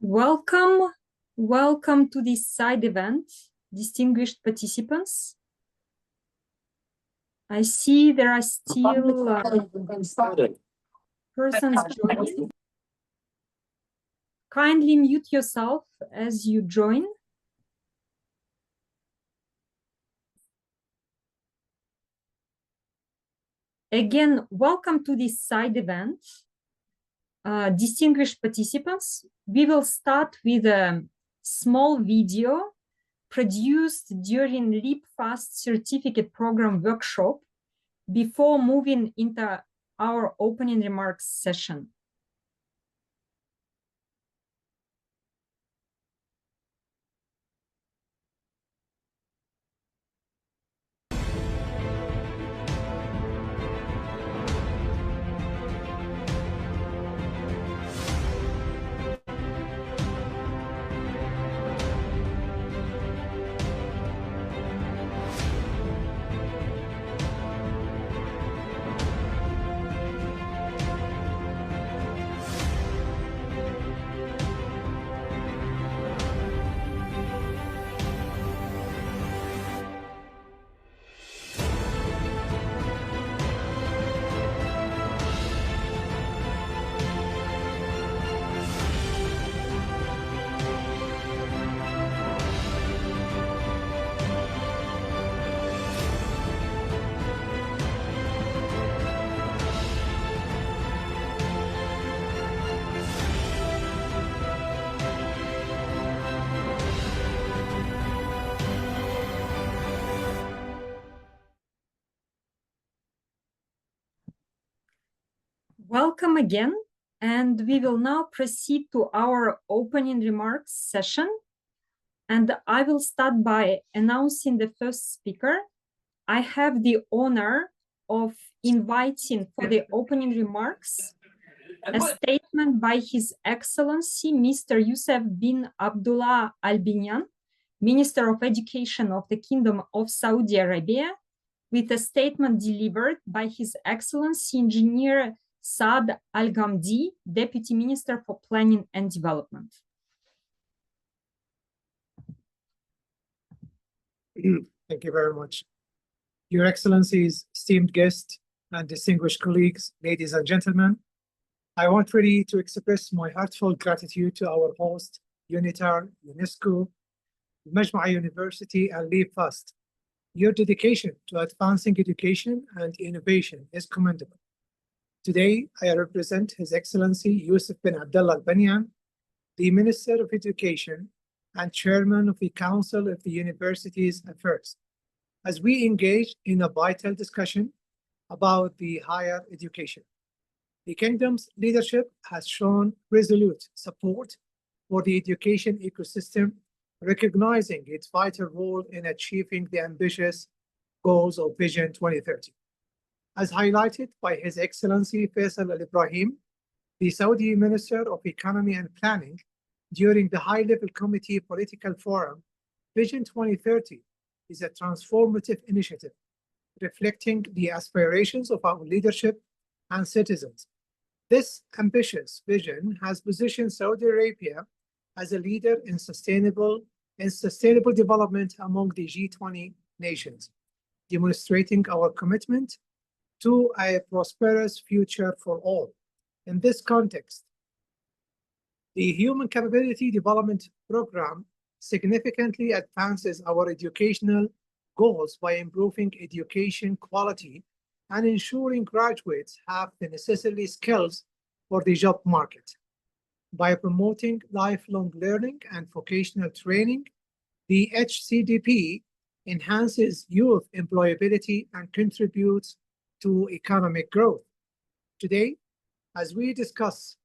Welcome to this side event, distinguished participants. I see there are still persons joining. Kindly mute yourself as you join. Again, welcome to this side event. Distinguished participants, we will start with a small video produced during Leap Fast Certificate Program workshop before moving into our opening remarks session. Welcome again, and we will now proceed to our opening remarks session. And I will start by announcing the first speaker. I have the honor of inviting for the opening remarks a statement by His Excellency Mr. Youssef bin Abdullah Al Binyan, Minister of Education of the Kingdom of Saudi Arabia, with a statement delivered by His Excellency Engineer Saad Al-Ghamdi, Deputy Minister for Planning and Development. Thank you very much. Your Excellencies, esteemed guests, and distinguished colleagues, ladies and gentlemen, I want really to express my heartfelt gratitude to our host, UNITAR, UNESCO, Majma University, and Leap Fast. Your dedication to advancing education and innovation is commendable. Today, I represent His Excellency Youssef bin Abdullah Al Binyan, the Minister of Education and Chairman of the Council of the Universities Affairs, as we engage in a vital discussion about the higher education. The Kingdom's leadership has shown resolute support for the education ecosystem, recognizing its vital role in achieving the ambitious goals of Vision 2030. As highlighted by His Excellency Faisal Al Ibrahim, the Saudi Minister of Economy and Planning, during the High-Level Committee Political Forum, Vision 2030 is a transformative initiative reflecting the aspirations of our leadership and citizens. This ambitious vision has positioned Saudi Arabia as a leader in sustainable development among the G20 nations, demonstrating our commitment to a prosperous future for all. In this context, the Human Capability Development Program significantly advances our educational goals by improving education quality and ensuring graduates have the necessary skills for the job market. By promoting lifelong learning and vocational training, the HCDP enhances youth employability and contributes to economic growth. Today, as we discuss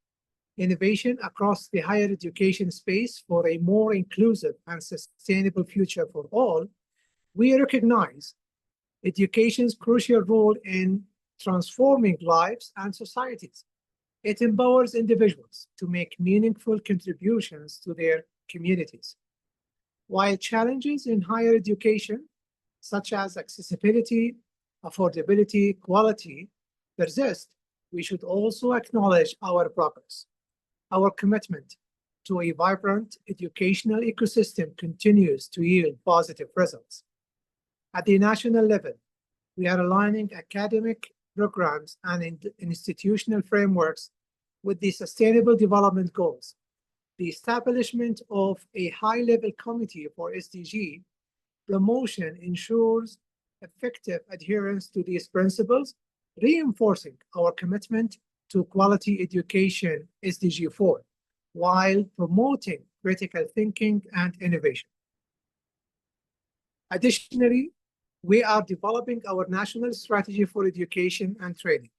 innovation across the higher education space for a more inclusive and sustainable future for all, we recognize education's crucial role in transforming lives and societies. It empowers individuals to make meaningful contributions to their communities. While challenges in higher education, such as accessibility, affordability, quality, persist, we should also acknowledge our progress. Our commitment to a vibrant educational ecosystem continues to yield positive results. At the national level, we are aligning academic programs and institutional frameworks with the Sustainable Development Goals. The establishment of a high-level committee for SDG promotion ensures effective adherence to these principles, reinforcing our commitment to quality education SDG 4, while promoting critical thinking and innovation. Additionally, we are developing our national strategy for education and training,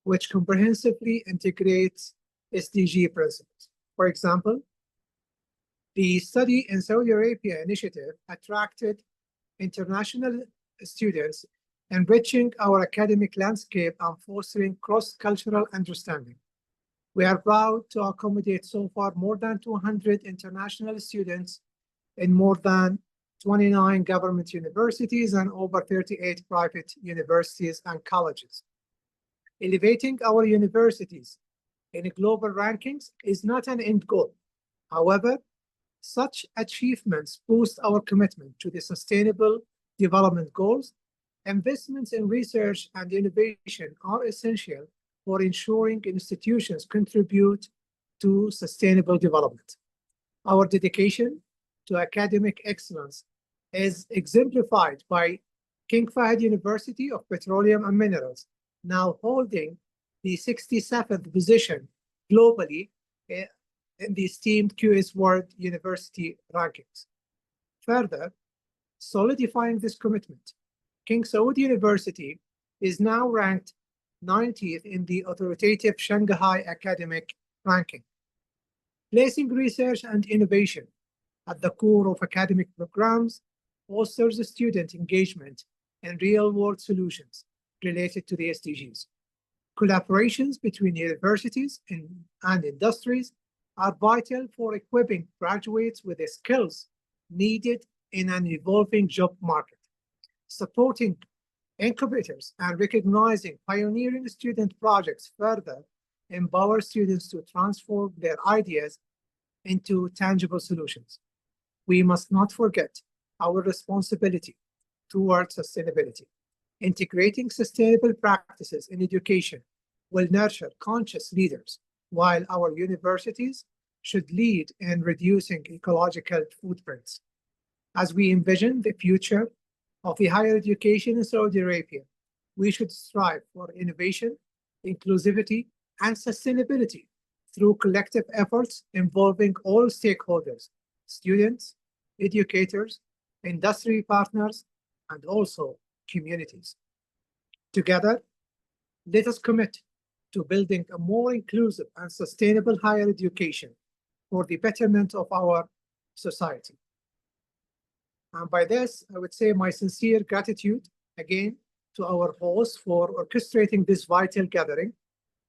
which comprehensively integrates SDG principles. For example, the Study in Saudi Arabia initiative attracted international students, enriching our academic landscape and fostering cross-cultural understanding. We are proud to accommodate so far more than 200 international students in more than 29 government universities and over 38 private universities and colleges. Elevating our universities in global rankings is not an end goal. However, such achievements boost our commitment to the Sustainable Development Goals. Investments in research and innovation are essential for ensuring institutions contribute to sustainable development. Our dedication to academic excellence is exemplified by King Fahd University of Petroleum and Minerals, now holding the 67th position globally in the esteemed QS World University rankings. Further, solidifying this commitment, King Saud University is now ranked 90th in the authoritative Shanghai academic ranking. Placing research and innovation at the core of academic programs fosters student engagement in real-world solutions related to the SDGs. Collaborations between universities and industries are vital for equipping graduates with the skills needed in an evolving job market. Supporting incubators and recognizing pioneering student projects further empower students to transform their ideas into tangible solutions. We must not forget our responsibility towards sustainability. Integrating sustainable practices in education will nurture conscious leaders, while our universities should lead in reducing ecological footprints. As we envision the future of higher education in Saudi Arabia, we should strive for innovation, inclusivity, and sustainability through collective efforts involving all stakeholders, students, educators, industry partners, and also communities. Together, let us commit to building a more inclusive and sustainable higher education for the betterment of our society. And by this, I would say my sincere gratitude again to our hosts for orchestrating this vital gathering.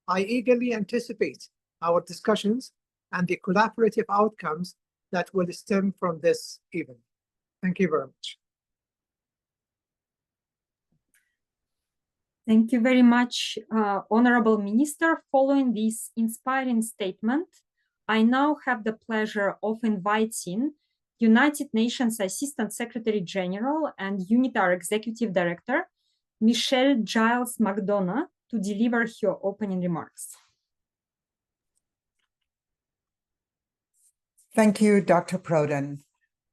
I eagerly anticipate our discussions and the collaborative outcomes that will stem from this event. Thank you very much. Thank you very much, Honorable Minister. Following this inspiring statement, I now have the pleasure of inviting United Nations Assistant Secretary General and UNITAR Executive Director, Michelle Giles McDonough, to deliver her opening remarks. Thank you, Dr. Prodan.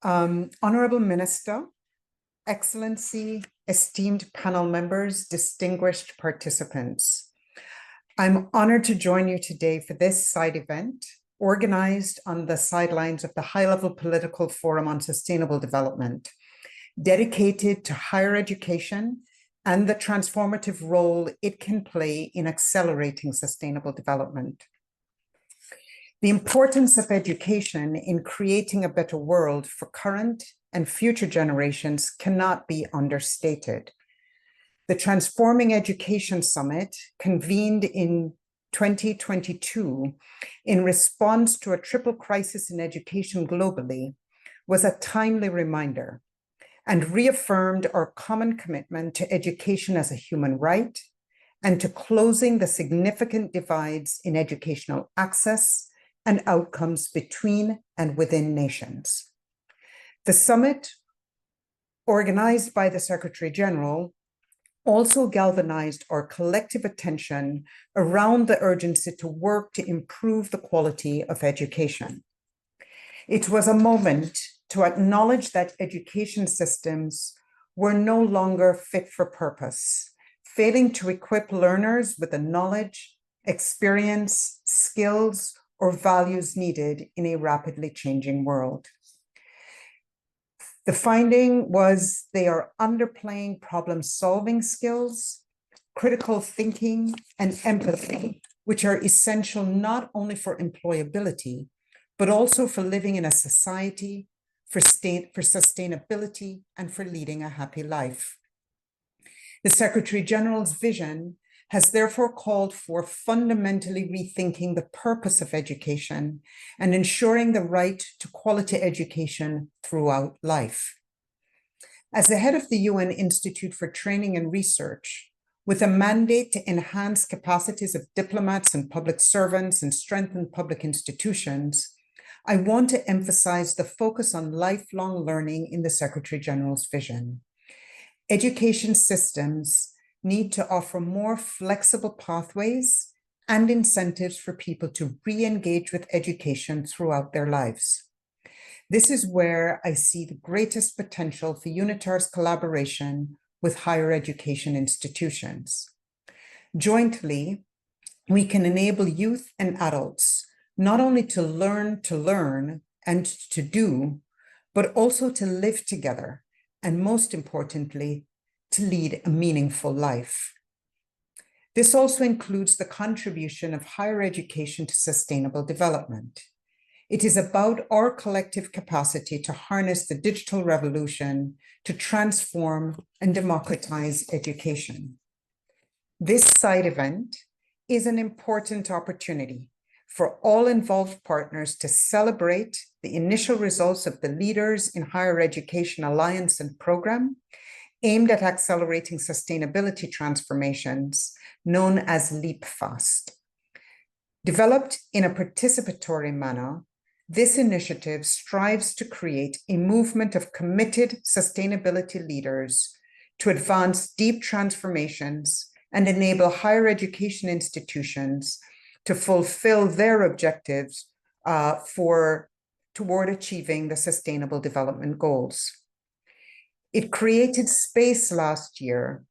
Honorable Minister, Excellency, esteemed panel members, distinguished participants. I'm honored to join you today for this side event, organized on the sidelines of the High-Level Political Forum on Sustainable Development, dedicated to higher education and the transformative role it can play in accelerating sustainable development. The importance of education in creating a better world for current and future generations cannot be understated. The Transforming Education Summit, convened in 2022 in response to a triple crisis in education globally, was a timely reminder and reaffirmed our common commitment to education as a human right and to closing the significant divides in educational access, and outcomes between and within nations. The summit, organized by the Secretary General, also galvanized our collective attention around the urgency to work to improve the quality of education. It was a moment to acknowledge that education systems were no longer fit for purpose, failing to equip learners with the knowledge, experience, skills, or values needed in a rapidly changing world. The finding was they are underplaying problem-solving skills, critical thinking, and empathy, which are essential not only for employability, but also for living in a society, for sustainability, and for leading a happy life. The Secretary General's vision has therefore called for fundamentally rethinking the purpose of education and ensuring the right to quality education throughout life. As the head of the UN Institute for Training and Research, with a mandate to enhance capacities of diplomats and public servants and strengthen public institutions, I want to emphasize the focus on lifelong learning in the Secretary General's vision. Education systems need to offer more flexible pathways and incentives for people to re-engage with education throughout their lives. This is where I see the greatest potential for UNITAR's collaboration with higher education institutions. Jointly, we can enable youth and adults not only to learn and to do, but also to live together, and most importantly, to lead a meaningful life. This also includes the contribution of higher education to sustainable development. It is about our collective capacity to harness the digital revolution to transform and democratize education. This side event is an important opportunity for all involved partners to celebrate the initial results of the Leaders in Higher Education Alliance and Program, aimed at accelerating sustainability transformations, known as LEAP FAST. Developed in a participatory manner, this initiative strives to create a movement of committed sustainability leaders to advance deep transformations and enable higher education institutions to fulfill their objectives toward achieving the Sustainable Development Goals. It created space last year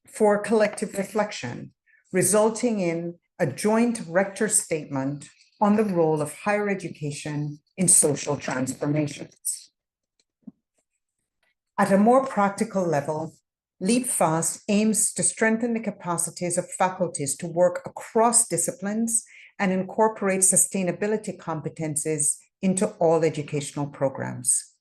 for collective reflection, resulting in a joint rector statement on the role of higher education in social transformations. At a more practical level, LEAP FAST aims to strengthen the capacities of faculties to work across disciplines and incorporate sustainability competencies into all educational programs.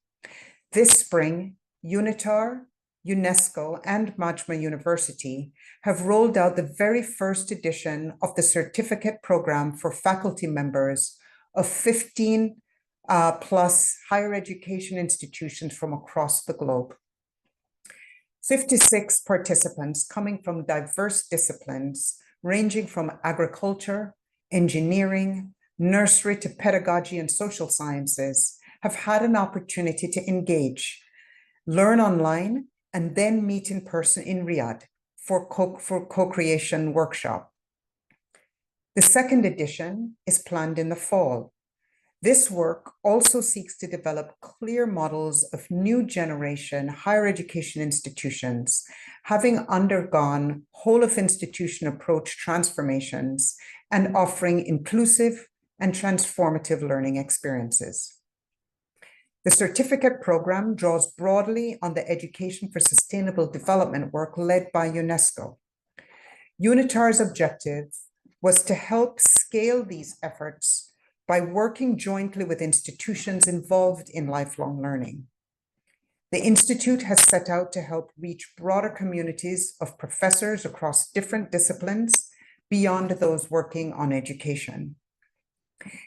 This spring, UNITAR, UNESCO, and Majma University have rolled out the very first edition of the certificate program for faculty members of 15 plus higher education institutions from across the globe. 56 participants coming from diverse disciplines, ranging from agriculture, engineering, nursery to pedagogy and social sciences, have had an opportunity to engage, learn online, and then meet in person in Riyadh for co-creation workshop. The second edition is planned in the fall. This work also seeks to develop clear models of new generation higher education institutions, having undergone whole of institution approach transformations and offering inclusive and transformative learning experiences. The certificate program draws broadly on the Education for Sustainable Development work led by UNESCO. UNITAR's objective was to help scale these efforts by working jointly with institutions involved in lifelong learning. The Institute has set out to help reach broader communities of professors across different disciplines beyond those working on education.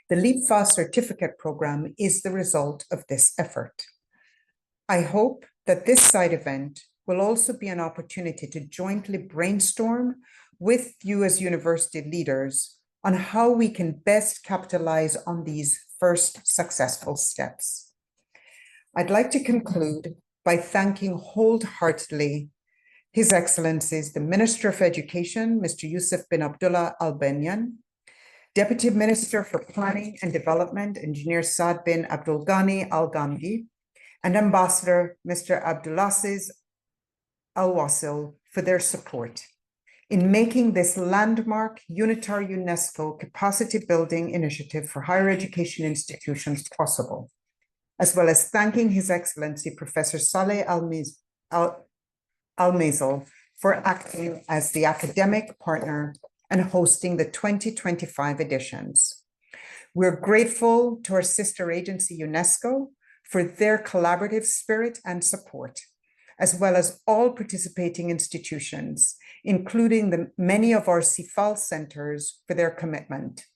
The LEAP FAST certificate program is the result of this effort. I hope that this side event will also be an opportunity to jointly brainstorm with you as university leaders on how we can best capitalize on these first successful steps. I'd like to conclude by thanking wholeheartedly His Excellencies, the Minister of Education, Mr. Yusuf bin Abdullah Al Benyan, Deputy Minister for Planning and Development, Engineer Saad bin Abdul Ghani Al Ghamdi, and Ambassador Mr. Abdulaziz Al Wasil for their support in making this landmark UNITAR UNESCO capacity building initiative for higher education institutions possible, as well as thanking His Excellency Professor Saleh Al-Mazel for acting as the academic partner and hosting the 2025 editions. We're grateful to our sister agency UNESCO for their collaborative spirit and support, as well as all participating institutions, including the many of our CIFAL centers for their commitment.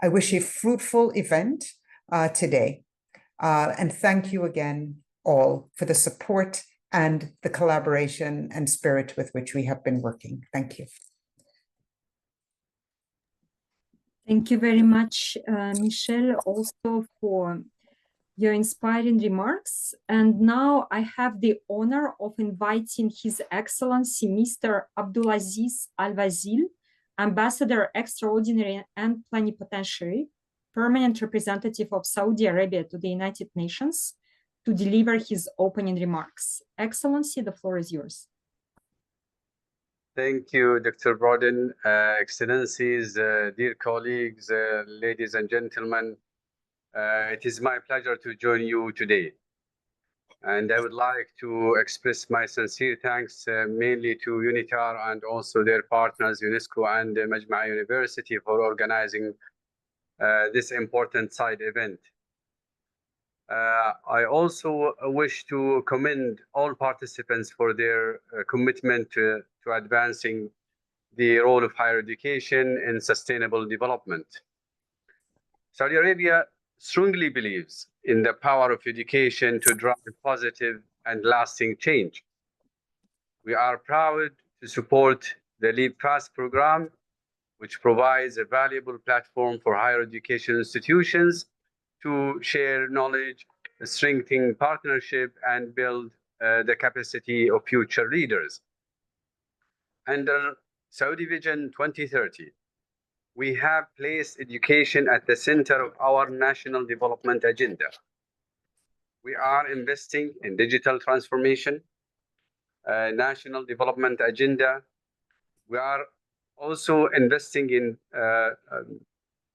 I wish a fruitful event today, and thank you again all for the support and the collaboration and spirit with which we have been working. Thank you. Thank you very much, Michelle, also for your inspiring remarks. And now I have the honor of inviting His Excellency Mr. Abdulaziz Al Wasil, Ambassador Extraordinary and Plenipotentiary, Permanent Representative of Saudi Arabia to the United Nations, to deliver his opening remarks. Excellency, the floor is yours. Thank you, Dr. Broden, Excellencies, dear colleagues, ladies and gentlemen. It is my pleasure to join you today. And I would like to express my sincere thanks mainly to UNITAR and also their partners, UNESCO and Majma University, for organizing this important side event. I also wish to commend all participants for their commitment to advancing the role of higher education in sustainable development. Saudi Arabia strongly believes in the power of education to drive positive and lasting change. We are proud to support the Leap Fast program, which provides a valuable platform for higher education institutions to share knowledge, strengthen partnership, and build the capacity of future leaders. Under Saudi Vision 2030, we have placed education at the center of our national development agenda. We are investing in digital transformation, national development agenda. We are also investing in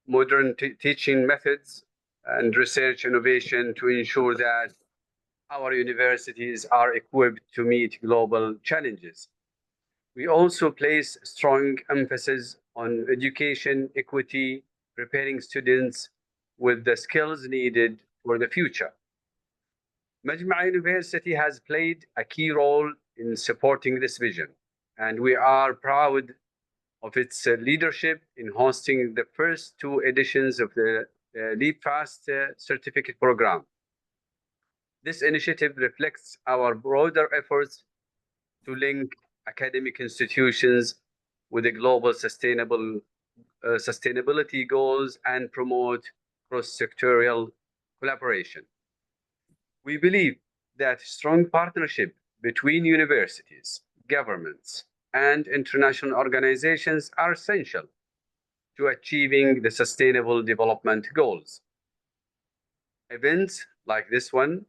modern teaching methods and research innovation to ensure that our universities are equipped to meet global challenges. We also place strong emphasis on education equity, preparing students with the skills needed for the future. Majma University has played a key role in supporting this vision, and we are proud of its leadership in hosting the first two editions of the Leap Fast certificate program. This initiative reflects our broader efforts to link academic institutions with the global sustainability goals and promote cross-sectorial collaboration. We believe that strong partnership between universities, governments, and international organizations are essential to achieving the sustainable development goals. Events like this one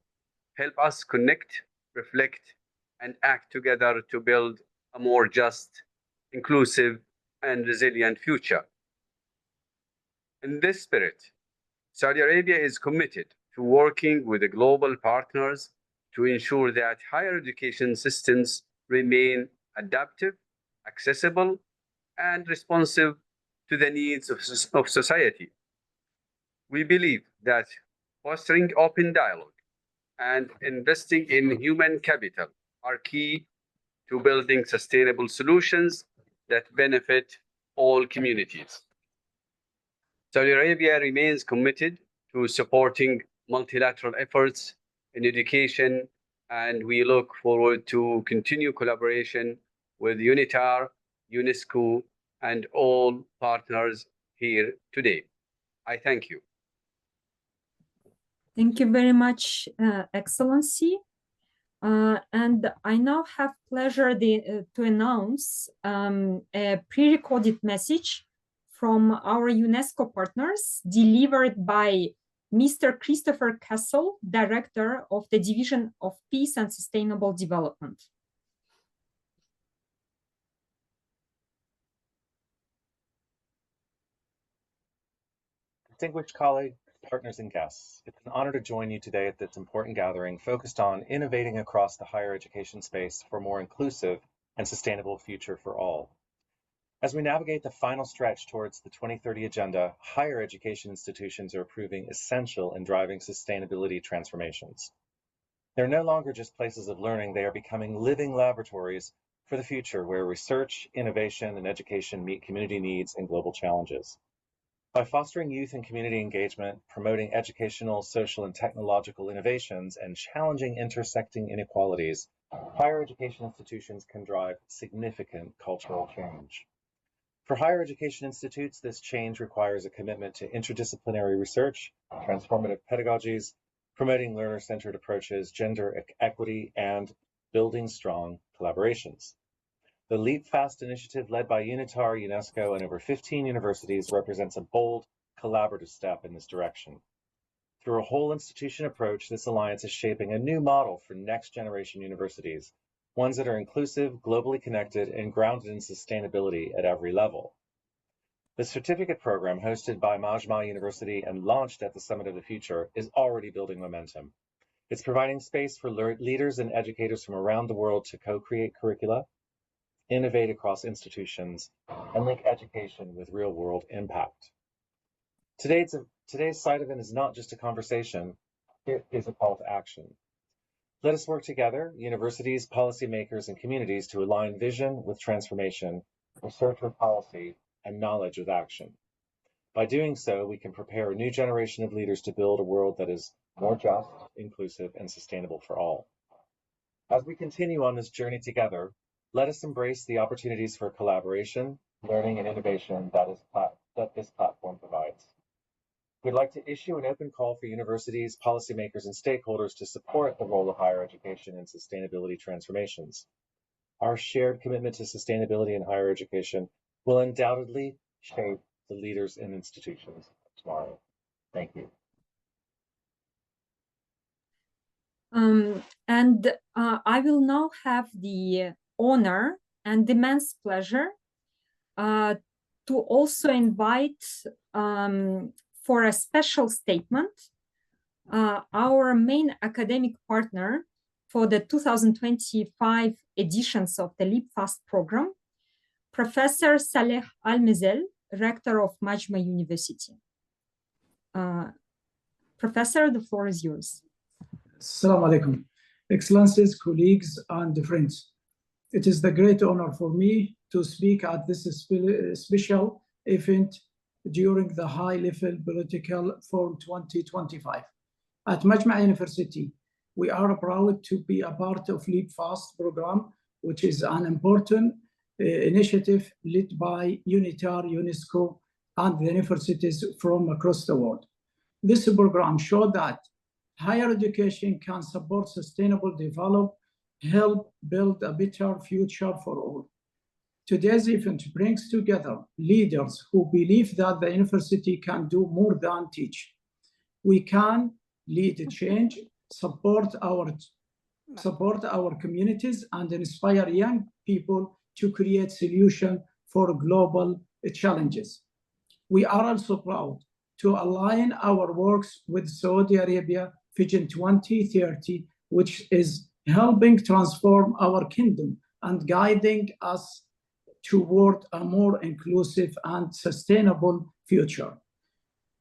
help us connect, reflect, and act together to build a more just, inclusive, and resilient future. In this spirit, Saudi Arabia is committed to working with the global partners to ensure that higher education systems remain adaptive, accessible, and responsive to the needs of society. We believe that fostering open dialogue and investing in human capital are key to building sustainable solutions that benefit all communities. Saudi Arabia remains committed to supporting multilateral efforts in education, and we look forward to continue collaboration with UNITAR, UNESCO, and all partners here today. I thank you. Thank you very much, Excellency. And I now have pleasure to announce a pre-recorded message from our UNESCO partners delivered by Mr. Christopher Castle, Director of the Division of Peace and Sustainable Development. Distinguished colleagues, partners, and guests, it's an honor to join you today at this important gathering focused on innovating across the higher education space for a more inclusive and sustainable future for all. As we navigate the final stretch towards the 2030 agenda, higher education institutions are proving essential in driving sustainability transformations. They're no longer just places of learning, they are becoming living laboratories for the future where research, innovation, and education meet community needs and global challenges. By fostering youth and community engagement, promoting educational, social, and technological innovations, and challenging intersecting inequalities, higher education institutions can drive significant cultural change. For higher education institutes, this change requires a commitment to interdisciplinary research, transformative pedagogies, promoting learner-centered approaches, gender equity, and building strong collaborations. The Leap Fast initiative led by UNITAR, UNESCO, and over 15 universities represents a bold, collaborative step in this direction. Through a whole institution approach, this alliance is shaping a new model for next-generation universities, ones that are inclusive, globally connected, and grounded in sustainability at every level. The certificate program hosted by Majma University and launched at the Summit of the Future is already building momentum. It's providing space for leaders and educators from around the world to co-create curricula, innovate across institutions, and link education with real-world impact. Today's side event is not just a conversation, it is a call to action. Let us work together, universities, policymakers, and communities to align vision with transformation, research with policy, and knowledge with action. By doing so, we can prepare a new generation of leaders to build a world that is more just, inclusive, and sustainable for all. As we continue on this journey together, let us embrace the opportunities for collaboration, learning, and innovation that this platform provides. We'd like to issue an open call for universities, policymakers, and stakeholders to support the role of higher education in sustainability transformations. Our shared commitment to sustainability in higher education will undoubtedly shape the leaders and institutions of tomorrow. Thank you. I will now have the honor and immense pleasure to also invite for a special statement our main academic partner for the 2025 editions of the Leap Fast program, Professor Saleh Al-Mezel, Rector of Majma University. Professor, the floor is yours. Assalamu alaikum. Excellencies, colleagues, and friends. It is the great honor for me to speak at this special event during the high-level political forum 2025. At Majma University, we are proud to be a part of Leap Fast program, which is an important initiative led by UNITAR, UNESCO, and the universities from across the world. This program showed that higher education can support sustainable development, help build a better future for all. Today's event brings together leaders who believe that the university can do more than teach. We can lead change, support our communities, and inspire young people to create solutions for global challenges. We are also proud to align our works with Saudi Arabia Vision 2030, which is helping transform our kingdom and guiding us toward a more inclusive and sustainable future.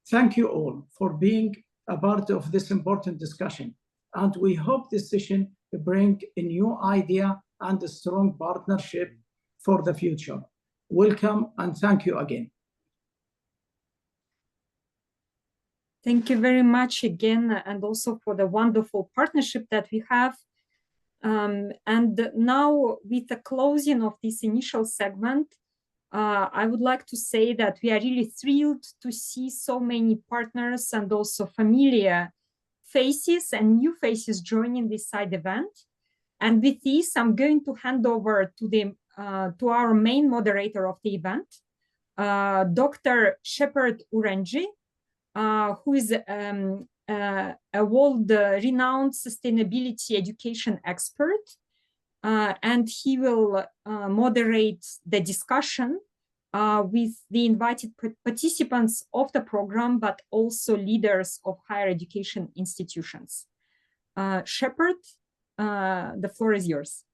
Thank you all for being a part of this important discussion, and we hope this session will bring a new idea and a strong partnership for the future. Welcome and thank you again. Thank you very much again, and also for the wonderful partnership that we have. And now, with the closing of this initial segment, I would like to say that we are really thrilled to see so many partners and also familiar faces and new faces joining this side event. And with this, I'm going to hand over to our main moderator of the event, Dr. Shepard Uranji, who is a world-renowned sustainability education expert. And he will moderate the discussion with the invited participants of the program, but also leaders of higher education institutions. Shepard, the floor is yours.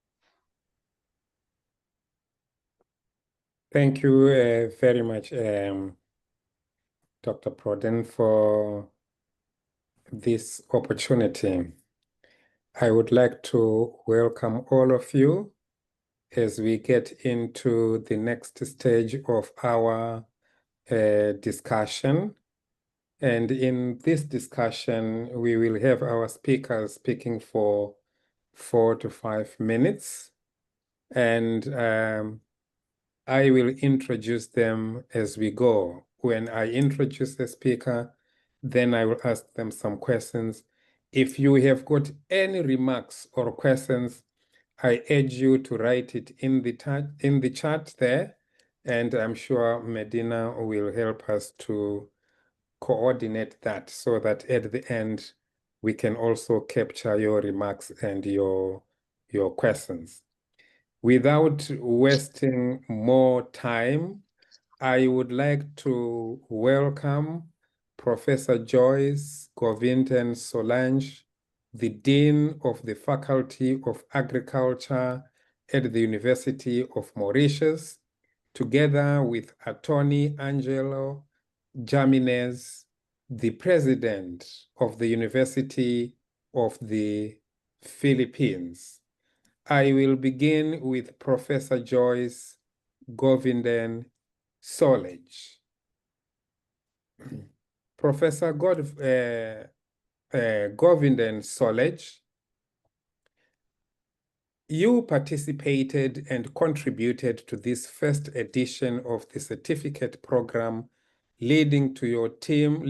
Thank you very much, Dr. Proden, for this opportunity. I would like to welcome all of you as we get into the next stage of our discussion. And in this discussion, we will have our speakers speaking for 4 to 5 minutes. And I will introduce them as we go. When I introduce the speaker, then I will ask them some questions. If you have got any remarks or questions, I urge you to write it in the chat there, and I'm sure Medina will help us to coordinate that so that at the end we can also capture your remarks and your questions. Without wasting more time, I would like to welcome Professor Joyce Govindan Solange, the Dean of the Faculty of Agriculture at the University of Mauritius, together with Attorney Angelo Jamines, the President of the University of the Philippines. I will begin with Professor Joyce Govindan Solange. Professor Govindan Solange, you participated and contributed to this first edition of the certificate program, leading your team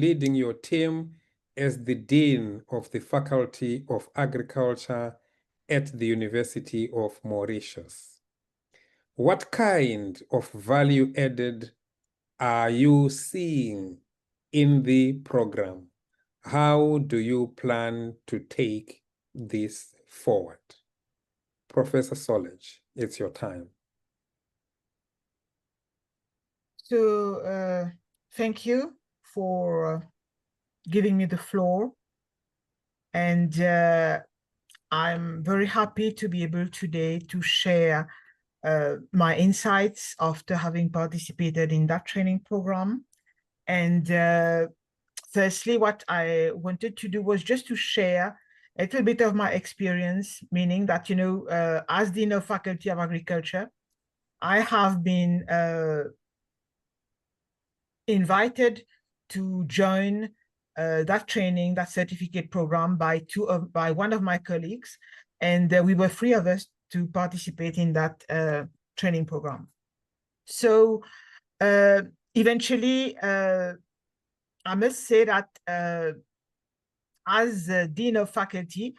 as the Dean of the Faculty of Agriculture at the University of Mauritius. What kind of value added are you seeing in the program? How do you plan to take this forward? Professor Solange, it's your time. So thank you for giving me the floor. And I'm very happy to be able today to share my insights after having participated in that training program. And firstly, what I wanted to do was just to share a little bit of my experience, meaning that, you know, as Dean of Faculty of Agriculture, I have been invited to join that training, that certificate program by one of my colleagues, and we were 3 of us to participate in that training program. So eventually, I must say that as Dean of Faculty,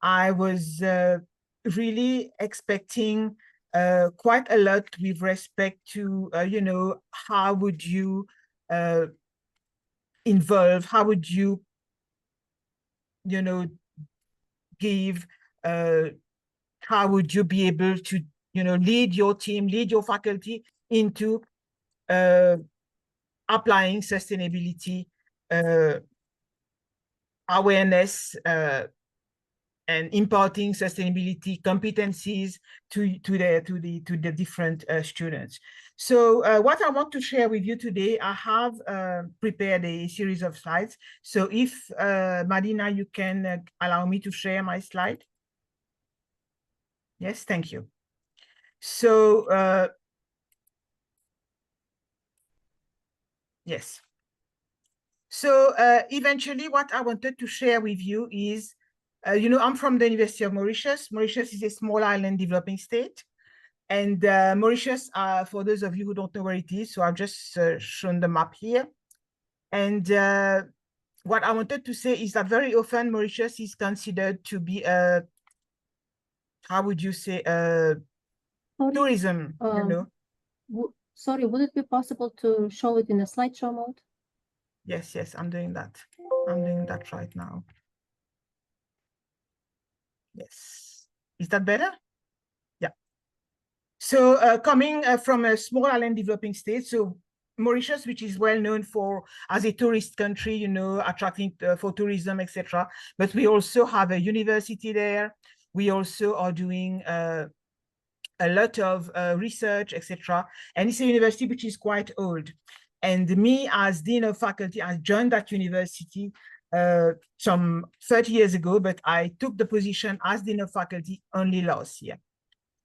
I was really expecting quite a lot with respect to, you know, how would you involve, how would you, you know, give, how would you be able to, you know, lead your team, lead your faculty into applying sustainability awareness and imparting sustainability competencies to the different students. So what I want to share with you today, I have prepared a series of slides. So if Marina, you can allow me to share my slide. Yes, thank you. So yes. So eventually what I wanted to share with you is, you know, I'm from the University of Mauritius. Mauritius is a small island developing state. And Mauritius, for those of you who don't know where it is, so I've just shown the map here. And what I wanted to say is that very often Mauritius is considered to be a, how would you say, tourism, you know? Sorry, would it be possible to show it in a slideshow mode? Yes, yes, I'm doing that. I'm doing that right now. Yes. Is that better? Yeah. So coming from a small island developing state, so Mauritius, which is well known for as a tourist country, you know, attracting for tourism, etc. But we also have a university there. We also are doing a lot of research, etc. And it's a university which is quite old. And me, as dean of faculty, I joined that university some 30 years ago, but I took the position as dean of faculty only last year.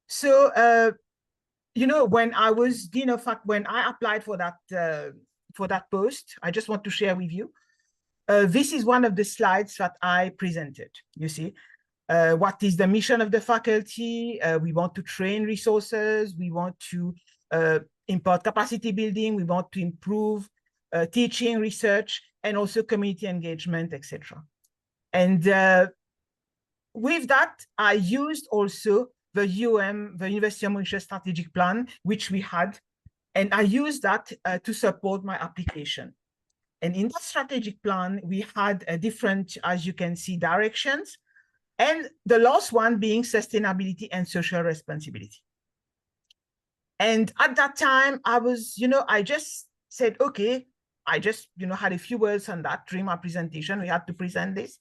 So, you know, when I was dean of faculty, when I applied for that post, I just want to share with you. This is one of the slides that I presented. You see, what is the mission of the faculty? We want to train resources. We want to impart capacity building. We want to improve teaching, research, and also community engagement, etc. And with that, I used also the the University of Mauritius strategic plan, which we had, and I used that to support my application. And in that strategic plan, we had a different, as you can see, directions. And the last one being sustainability and social responsibility. And at that time, I was, you know, I just said, okay, I just, you know, had a few words on that during my presentation. We had to present this.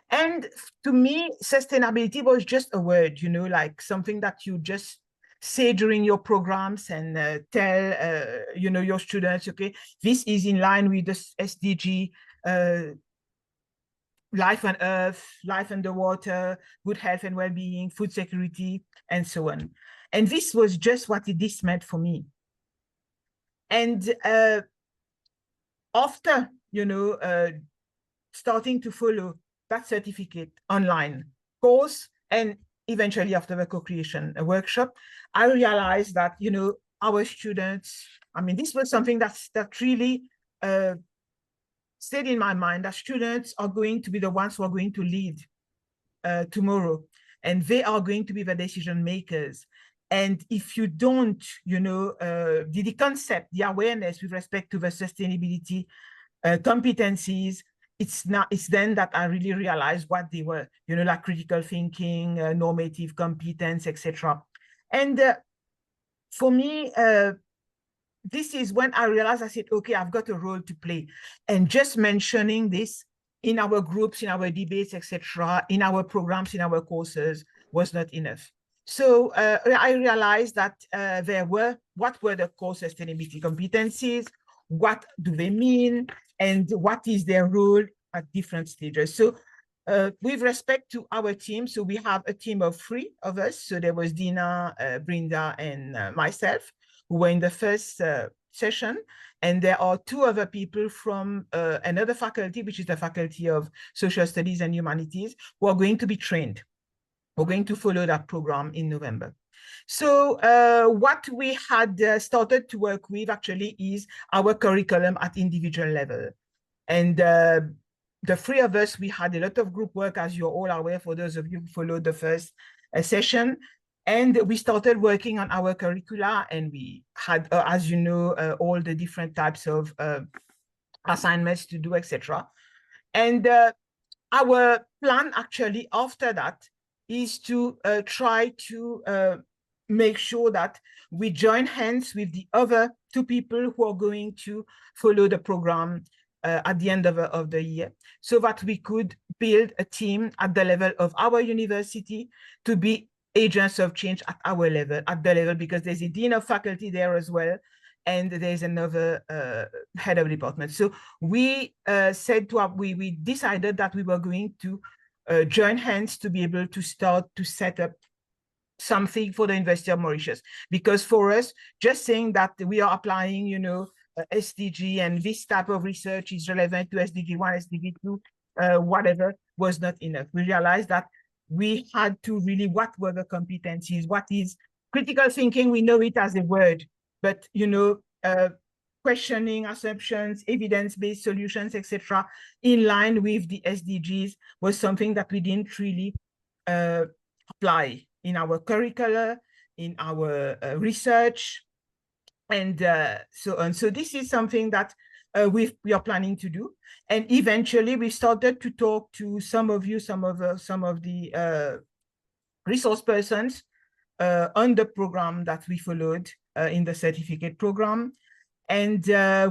And to me, sustainability was just a word, you know, like something that you just say during your programs and tell, you know, your students, okay, this is in line with the SDG, life on earth, life underwater, good health and well-being, food security, and so on. And this was just what this meant for me. And after, you know, starting to follow that certificate online course, and eventually after the co-creation workshop, I realized that, you know, our students, I mean, this was something that really stayed in my mind, that students are going to be the ones who are going to lead tomorrow, and they are going to be the decision makers. And if you don't, you know, the concept, the awareness with respect to the sustainability competencies, it's then that I really realized what they were, you know, like critical thinking, normative competence, etc. And for me, this is when I realized, I said, okay, I've got a role to play. And just mentioning this in our groups, in our debates, etc., in our programs, in our courses was not enough. So I realized that what were the core sustainability competencies, what do they mean, and what is their role at different stages. So with respect to our team, so we have a team of 3 of us. So there was Dina, Brinda, and myself, who were in the first session. And there are 2 other people from another faculty, which is the Faculty of Social Studies and Humanities, who are going to be trained. We're going to follow that program in November. So what we had started to work with actually is our curriculum at individual level. And the 3 of us, we had a lot of group work, as you're all aware, for those of you who followed the first session. And we started working on our curricula, and we had, as you know, all the different types of assignments to do, etc. And our plan actually after that is to try to make sure that we join hands with the other 2 people who are going to follow the program at the end of the year, so that we could build a team at the level of our university to be agents of change at our level, because there's a dean of faculty there as well, and there's another head of department. So we we decided that we were going to join hands to be able to start to set up something for the University of Mauritius. Because for us, just saying that we are applying, you know, SDG and this type of research is relevant to SDG 1, SDG 2, whatever, was not enough. We realized that we had to really, what were the competencies? What is critical thinking, we know it as a word, but questioning assumptions, evidence-based solutions, etc., in line with the SDGs was something that we didn't really apply in our curricula, in our research, and so on. So this is something that we are planning to do. And eventually we started to talk to some of you, some of the resource persons on the program that we followed in the certificate program. And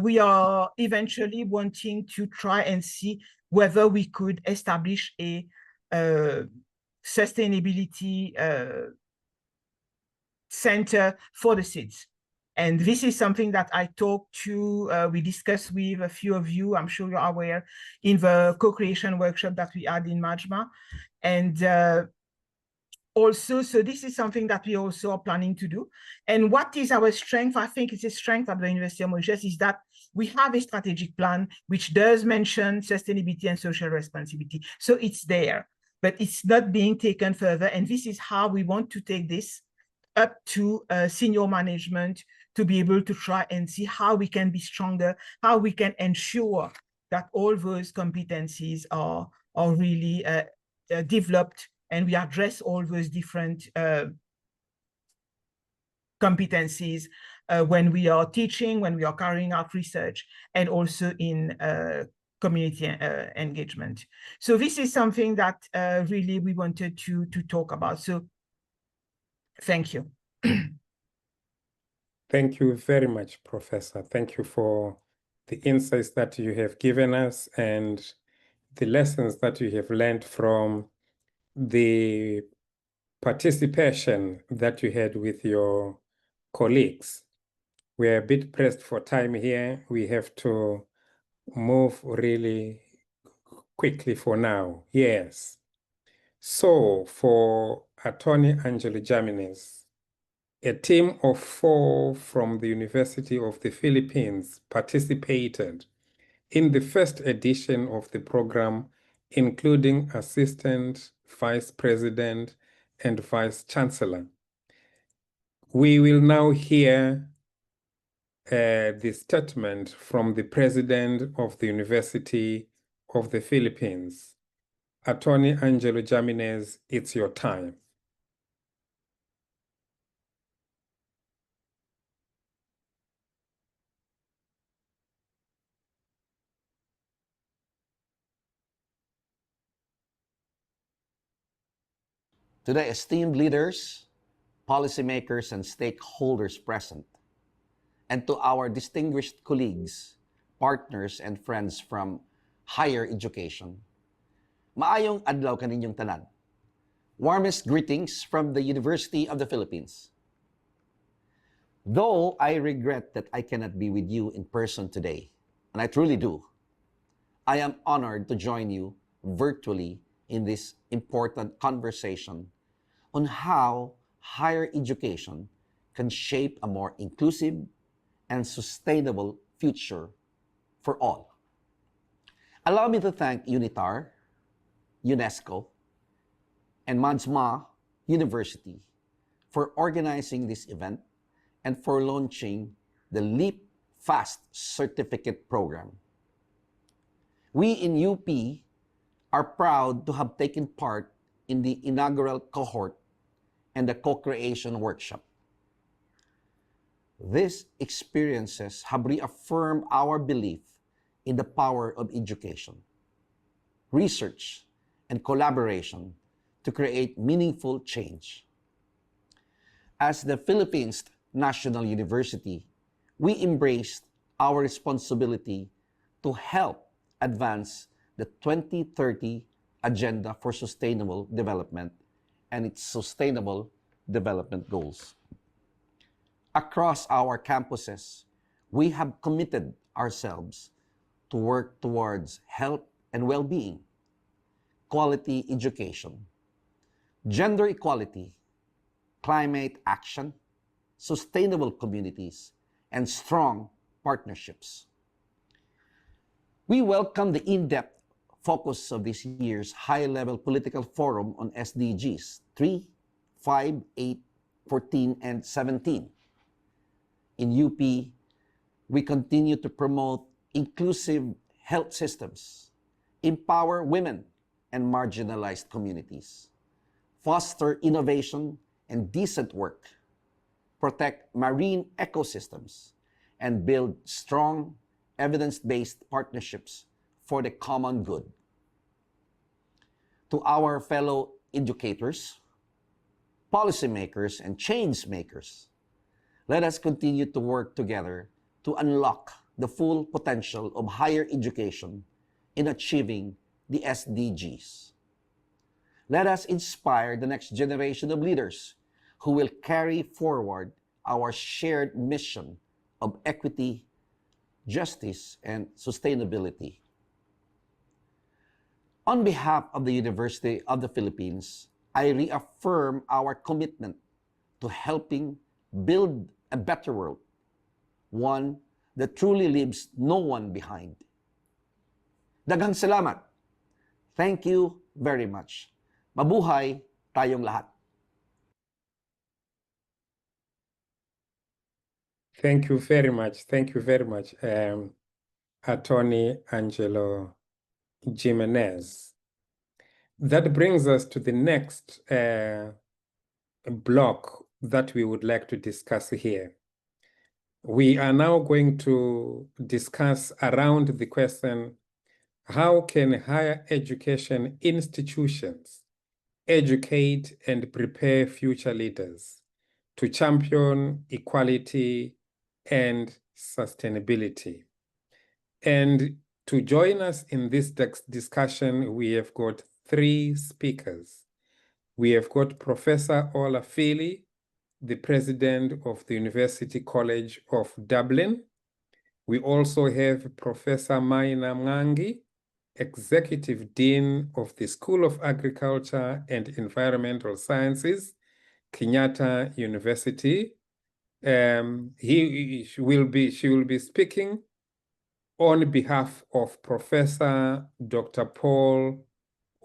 we are eventually wanting to try and see whether we could establish a sustainability center for the SIDS. And this is something that I talked to, we discussed with a few of you, I'm sure you're aware, in the co-creation workshop that we had in Majma. And also, so this is something that we also are planning to do. And what is our strength? I think it's a strength at the University of Mauritius is that we have a strategic plan which does mention sustainability and social responsibility. So it's there, but it's not being taken further. And this is how we want to take this up to senior management to be able to try and see how we can be stronger, how we can ensure that all those competencies are really developed, and we address all those different competencies when we are teaching, when we are carrying out research, and also in community engagement. So this is something that really we wanted to talk about. So thank you. Thank you very much, Professor. Thank you for the insights that you have given us and the lessons that you have learned from the participation that you had with your colleagues. We're a bit pressed for time here. We have to move really quickly for now. Yes. So for Attorney Angela Jimenez, a team of 4 from the University of the Philippines participated in the first edition of the program, including Assistant Vice President and Vice Chancellor. We will now hear the statement from the President of the University of the Philippines. Attorney Angelo Jimenez, it's your time. To the esteemed leaders, policymakers, and stakeholders present, and to our distinguished colleagues, partners, and friends from higher education, maayong adlaw kaninyong tanan. Warmest greetings from the University of the Philippines. Though I regret that I cannot be with you in person today, and I truly do, I am honored to join you virtually in this important conversation on how higher education can shape a more inclusive and sustainable future for all. Allow me to thank UNITAR, UNESCO, and Majma University for organizing this event and for launching the Leap Fast Certificate Program. We in UP are proud to have taken part in the inaugural cohort and the co-creation workshop. These experiences have reaffirmed our belief in the power of education, research, and collaboration to create meaningful change. As the Philippines National University, we embraced our responsibility to help advance the 2030 Agenda for Sustainable Development and its Sustainable Development Goals. Across our campuses, we have committed ourselves to work towards health and well-being, quality education, gender equality, climate action, sustainable communities, and strong partnerships. We welcome the in-depth focus of this year's high-level political forum on SDGs 3, 5, 8, 14 and 17. In UP, we continue to promote inclusive health systems, empower women and marginalized communities, foster innovation and decent work, protect marine ecosystems, and build strong evidence-based partnerships for the common good. To our fellow educators, policymakers, and change makers, let us continue to work together to unlock the full potential of higher education in achieving the SDGs. Let us inspire the next generation of leaders who will carry forward our shared mission of equity, justice, and sustainability. On behalf of the University of the Philippines, I reaffirm our commitment to helping build a better world, one that truly leaves no one behind. Daghang salamat. Thank you very much. Mabuhay tayong lahat. Thank you very much. Thank you very much, Attorney Angelo Jimenez. That brings us to the next block that we would like to discuss here. We are now going to discuss around the question, how can higher education institutions educate and prepare future leaders to champion equality and sustainability? And to join us in this discussion, we have got three speakers. We have got Professor Ola Phili, the President of the University College of Dublin. We also have Professor Maina Mwangi, Executive Dean of the School of Agriculture and Environmental Sciences, Kenyatta University. She will be speaking on behalf of Professor Dr. Paul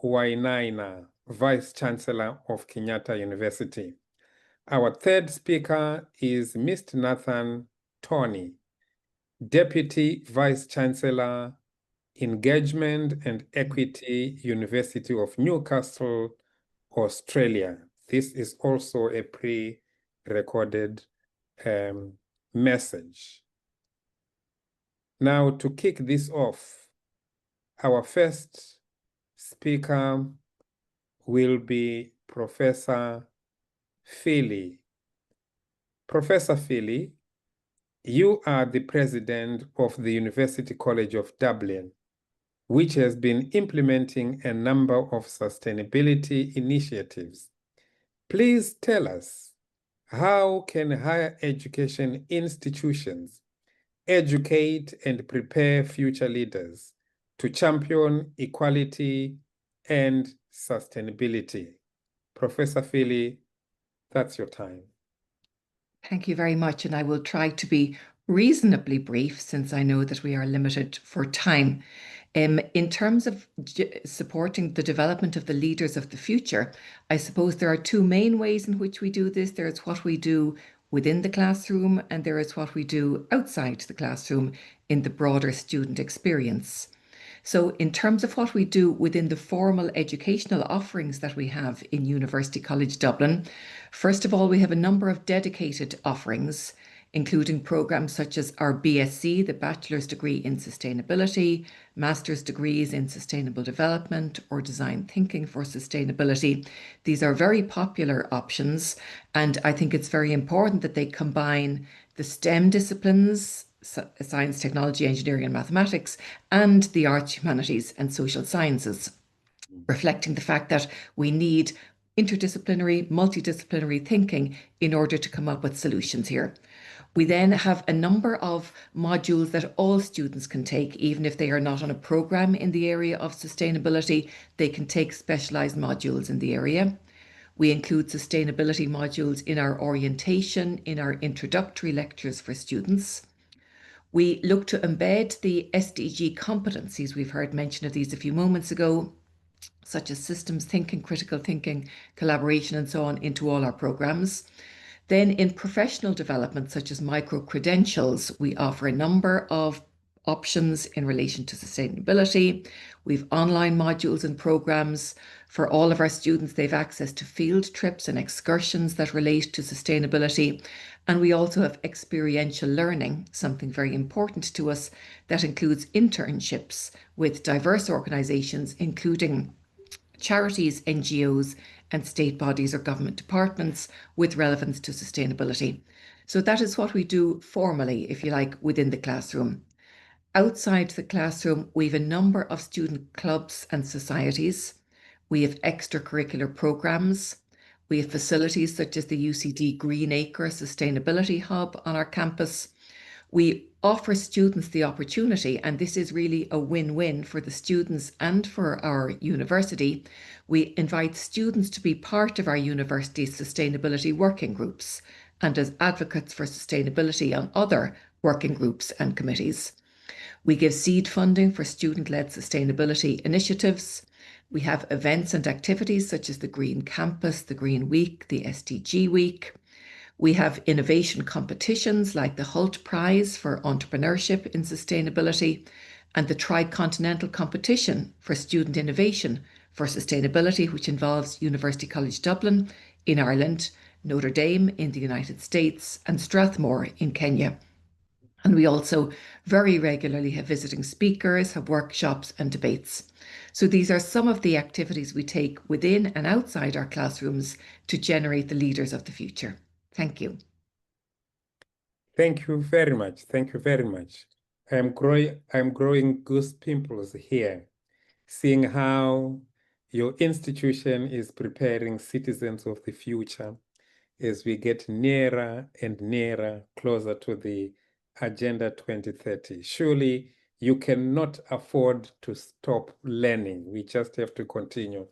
Wainaina, Vice Chancellor of Kenyatta University. Our third speaker is Mr. Nathan Tony, Deputy Vice Chancellor, Engagement and Equity, University of Newcastle, Australia. This is also a pre-recorded message. Now, to kick this off, our first speaker will be Professor Phili. Professor Phili, you are the president of the University College of Dublin, which has been implementing a number of sustainability initiatives. Please tell us, how can higher education institutions educate and prepare future leaders to champion equality and sustainability? Professor Phili, that's your time. Thank you very much, and I will try to be reasonably brief since I know that we are limited for time. In terms of supporting the development of the leaders of the future, I suppose there are two main ways in which we do this. There's what we do within the classroom, and there is what we do outside the classroom in the broader student experience. So in terms of what we do within the formal educational offerings that we have in University College Dublin, first of all, we have a number of dedicated offerings, including programs such as our BSc, the Bachelor's Degree in Sustainability, Master's Degrees in Sustainable Development or Design Thinking for Sustainability. These are very popular options, and I think it's very important that they combine the STEM disciplines, science, technology, engineering, and mathematics, and the arts, humanities, and social sciences, reflecting the fact that we need interdisciplinary, multidisciplinary thinking in order to come up with solutions here. We then have a number of modules that all students can take, even if they are not on a program in the area of sustainability, they can take specialised modules in the area. We include sustainability modules in our orientation, in our introductory lectures for students. We look to embed the SDG competencies, we've heard mention of these a few moments ago, such as systems thinking, critical thinking, collaboration, and so on, into all our programs. Then in professional development, such as micro-credentials, we offer a number of options in relation to sustainability. We've online modules and programs for all of our students. They've access to field trips and excursions that relate to sustainability. And we also have experiential learning, something very important to us, that includes internships with diverse organisations, including charities, NGOs, and state bodies or government departments with relevance to sustainability. So that is what we do formally, if you like, within the classroom. Outside the classroom, we have a number of student clubs and societies. We have extracurricular programs. We have facilities such as the UCD Green Acre Sustainability Hub on our campus. We offer students the opportunity, and this is really a win-win for the students and for our university. We invite students to be part of our university's sustainability working groups and as advocates for sustainability on other working groups and committees. We give seed funding for student-led sustainability initiatives. We have events and activities such as the Green Campus, the Green Week, the SDG Week. We have innovation competitions like the Hult Prize for Entrepreneurship in Sustainability and the Tricontinental Competition for Student Innovation for Sustainability, which involves University College Dublin in Ireland, Notre Dame in the United States, and Strathmore in Kenya. And we also very regularly have visiting speakers, have workshops and debates. So these are some of the activities we take within and outside our classrooms to generate the leaders of the future. Thank you. Thank you very much. Thank you very much. I'm growing goose pimples here, seeing how your institution is preparing citizens of the future as we get nearer and nearer, closer to the Agenda 2030. Surely you cannot afford to stop learning. We just have to continue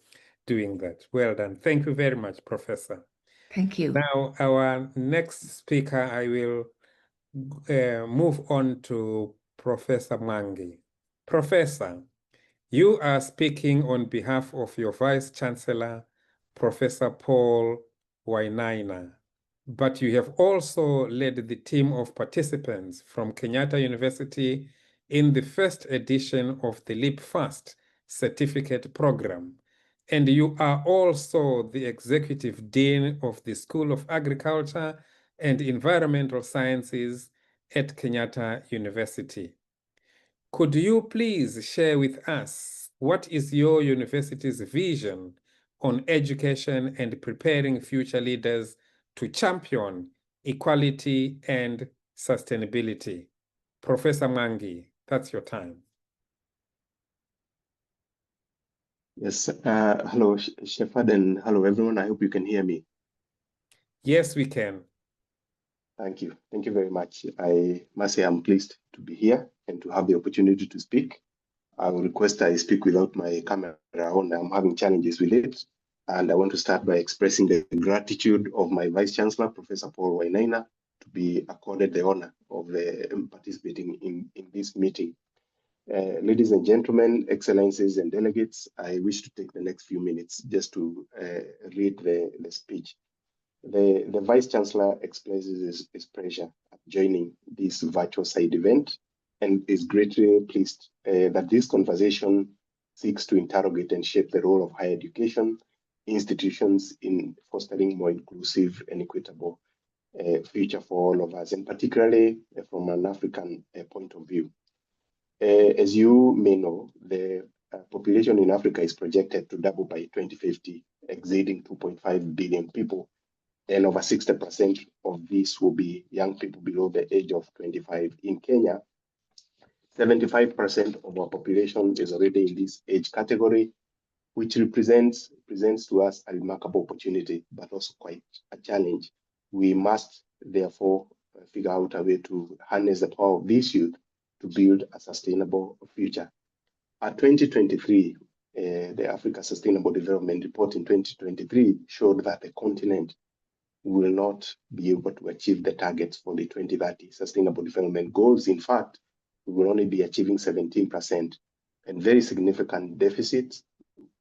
doing that. Well done. Thank you very much, Professor. Thank you. Now, our next speaker, I will move on to Professor Mangi. Professor, you are speaking on behalf of your Vice Chancellor, Professor Paul Wainaina, but you have also led the team of participants from Kenyatta University in the first edition of the Leap Fast certificate program. And you are also the Executive Dean of the School of Agriculture and Environmental Sciences at Kenyatta University. Could you please share with us what is your university's vision on education and preparing future leaders to champion equality and sustainability? Professor Mangi, that's your time. Yes, hello, Shepard, and hello, everyone. I hope you can hear me. Yes, we can. Thank you. Thank you very much. I must say I'm pleased to be here and to have the opportunity to speak. I will request I speak without my camera on. I'm having challenges with it. And I want to start by expressing the gratitude of my Vice Chancellor, Professor Paul Wainaina, to be accorded the honor of participating in this meeting. Ladies and gentlemen, excellencies and delegates, I wish to take the next few minutes just to read the speech. The Vice Chancellor expresses his pleasure at joining this virtual side event and is greatly pleased that this conversation seeks to interrogate and shape the role of higher education institutions in fostering more inclusive and equitable future for all of us, and particularly from an African point of view. As you may know, the population in Africa is projected to double by 2050, exceeding 2.5 billion people, and over 60% of these will be young people below the age of 25. In Kenya, 75% of our population is already in this age category, which presents to us a remarkable opportunity, but also quite a challenge. We must therefore figure out a way to harness the power of this youth to build a sustainable future. At 2023, the Africa Sustainable Development Report in 2023 showed that the continent will not be able to achieve the targets for the 2030 Sustainable Development Goals. In fact, we will only be achieving 17%, and very significant deficits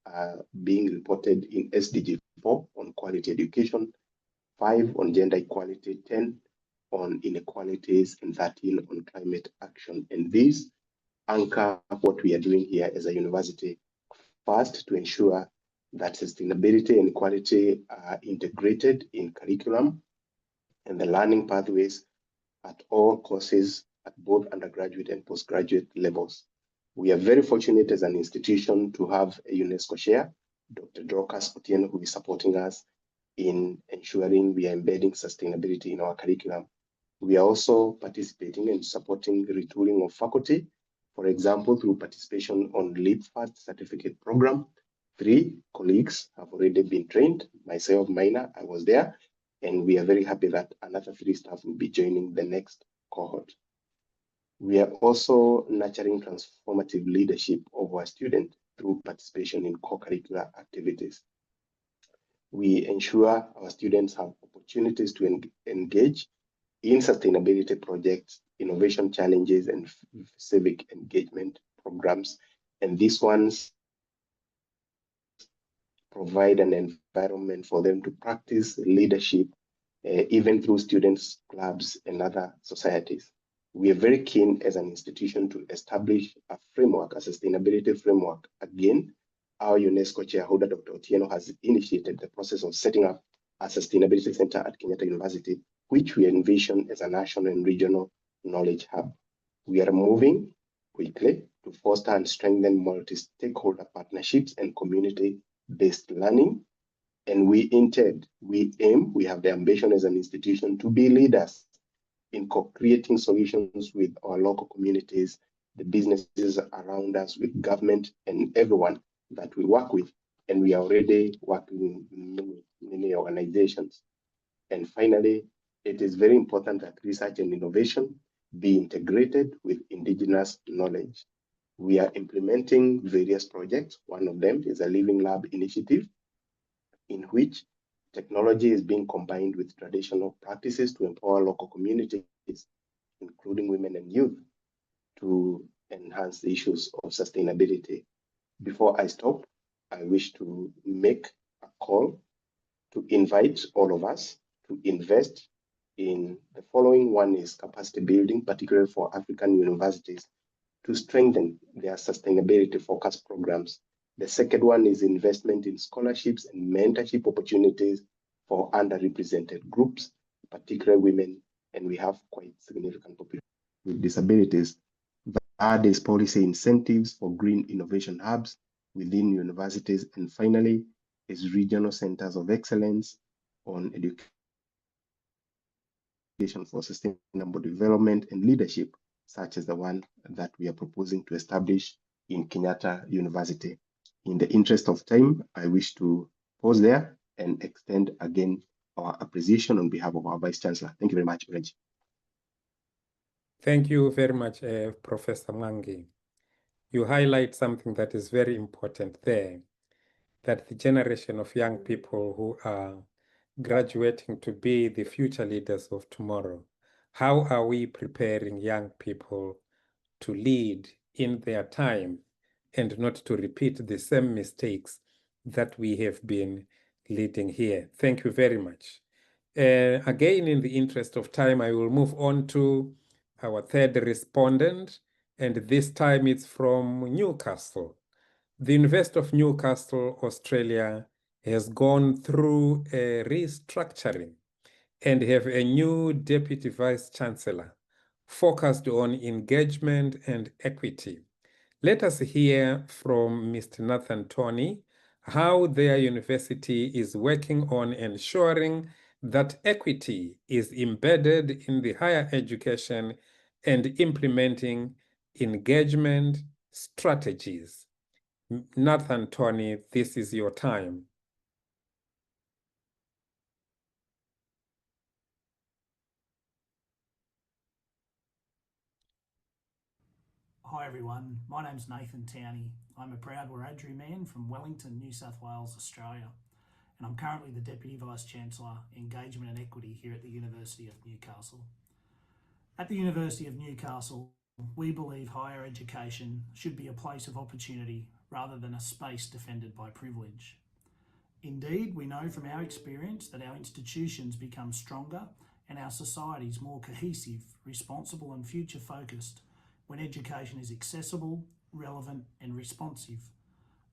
are being reported in SDG 4 on quality education, 5 on gender equality, 10 on inequalities, and 13 on climate action. And these anchor what we are doing here as a university. First, to ensure that sustainability and equality are integrated in curriculum and the learning pathways at all courses at both undergraduate and postgraduate levels. We are very fortunate as an institution to have a UNESCO chair, Dr. Dorcas Otieno, who is supporting us in ensuring we are embedding sustainability in our curriculum. We are also participating and supporting the retooling of faculty, for example, through participation on LEAP Fast certificate program. 3 colleagues have already been trained. Myself, Maina, I was there, and we are very happy that another 3 staff will be joining the next cohort. We are also nurturing transformative leadership of our students through participation in co-curricular activities. We ensure our students have opportunities to engage in sustainability projects, innovation challenges, and civic engagement programs. And these ones provide an environment for them to practice leadership, even through students' clubs and other societies. We are very keen as an institution to establish a framework, a sustainability framework. Again, our UNESCO chairholder, Dr. Otieno, has initiated the process of setting up a sustainability center at Kenyatta University, which we envision as a national and regional knowledge hub. We are moving quickly to foster and strengthen multi-stakeholder partnerships and community-based learning. And we have the ambition as an institution to be leaders in co-creating solutions with our local communities, the businesses around us, with government and everyone that we work with. And we are already working with many organizations. And finally, it is very important that research and innovation be integrated with indigenous knowledge. We are implementing various projects. One of them is a Living Lab initiative, in which technology is being combined with traditional practices to empower local communities, including women and youth, to enhance the issues of sustainability. Before I stop, I wish to make a call to invite all of us to invest in the following. One is capacity building, particularly for African universities, to strengthen their sustainability focused programs. The second one is investment in scholarships and mentorship opportunities for underrepresented groups, particularly women, and we have quite significant population with disabilities. Third is policy incentives for green innovation hubs within universities. And finally is regional centers of excellence on education for sustainable development and leadership, such as the one that we are proposing to establish in Kenyatta University. In the interest of time, I wish to pause there and extend again our appreciation on behalf of our Vice Chancellor. Thank you very much, Reggie. Thank you very much, Professor Mwangi. You highlight something that is very important there, that the generation of young people who are graduating to be the future leaders of tomorrow, how are we preparing young people to lead in their time and not to repeat the same mistakes that we have been leading here? Thank you very much. Again, in the interest of time, I will move on to our third respondent, and this time it's from Newcastle. The University of Newcastle, Australia, has gone through a restructuring and have a new Deputy Vice Chancellor focused on engagement and equity. Let us hear from Mr. Nathan Tony how their university is working on ensuring that equity is embedded in the higher education and implementing engagement strategies. Nathan Tony, this is your time. Hi everyone, my name's Nathan Towney. I'm a proud Wiradjuri man from Wellington, New South Wales, Australia, and I'm currently the Deputy Vice Chancellor, Engagement and Equity here at the University of Newcastle. At the University of Newcastle, we believe higher education should be a place of opportunity rather than a space defended by privilege. Indeed, we know from our experience that our institutions become stronger and our societies more cohesive, responsible and future-focused when education is accessible, relevant and responsive,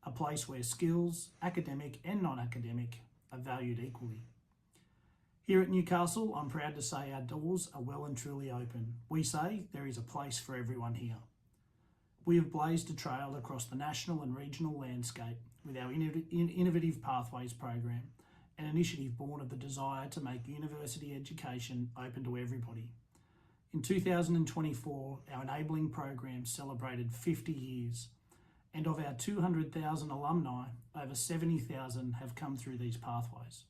a place where skills, academic and non-academic, are valued equally. Here at Newcastle, I'm proud to say our doors are well and truly open. We say there is a place for everyone here. We have blazed a trail across the national and regional landscape with our Innovative Pathways program, an initiative born of the desire to make university education open to everybody. In 2024, our enabling program celebrated 50 years, and of our 200,000 alumni, over 70,000 have come through these pathways.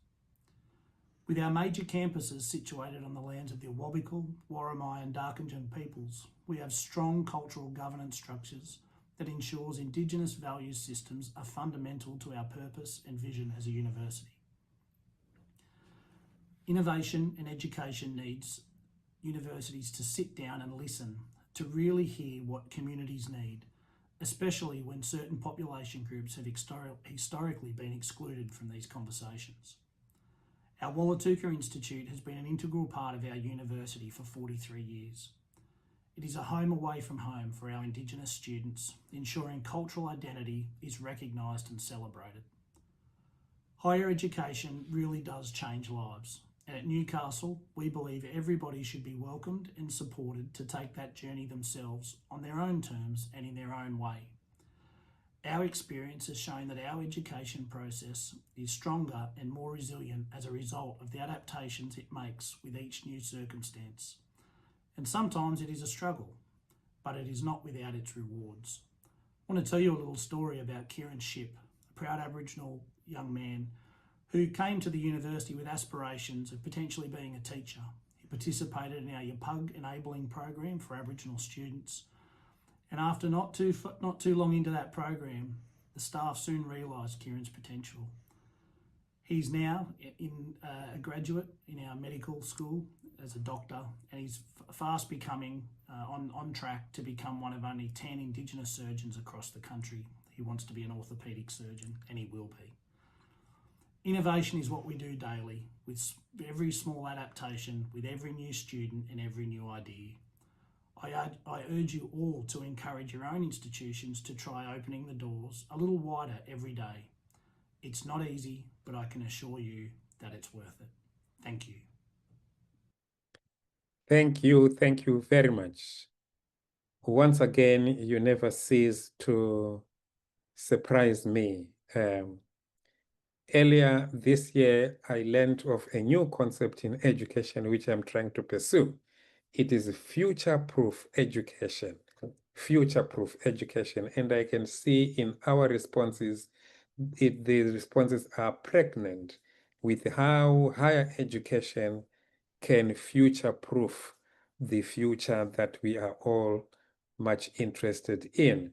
With our major campuses situated on the lands of the Awabakal, Worimi and Darkinjung peoples, we have strong cultural governance structures that ensures Indigenous values systems are fundamental to our purpose and vision as a university. Innovation and education needs universities to sit down and listen, to really hear what communities need, especially when certain population groups have historically been excluded from these conversations. Our Wallatuka Institute has been an integral part of our university for 43 years. It is a home away from home for our Indigenous students, ensuring cultural identity is recognised and celebrated. Higher education really does change lives, and at Newcastle, we believe everybody should be welcomed and supported to take that journey themselves on their own terms and in their own way. Our experience has shown that our education process is stronger and more resilient as a result of the adaptations it makes with each new circumstance. And sometimes it is a struggle, but it is not without its rewards. I want to tell you a little story about Kieran Shipp, a proud Aboriginal young man who came to the university with aspirations of potentially being a teacher. He participated in our YPUG enabling program for Aboriginal students. And after not too long into that program, the staff soon realised Kieran's potential. He's now a graduate in our medical school as a doctor, and he's fast becoming on track to become one of only 10 Indigenous surgeons across the country. He wants to be an orthopaedic surgeon, and he will be. Innovation is what we do daily, with every small adaptation, with every new student and every new idea. I urge you all to encourage your own institutions to try opening the doors a little wider every day. It's not easy, but I can assure you that it's worth it. Thank you. Thank you very much. Once again, you never cease to surprise me. Earlier this year, I learned of a new concept in education which I'm trying to pursue. It is future-proof education, future-proof education. And I can see in our responses, the responses are pregnant with how higher education can future-proof the future that we are all much interested in.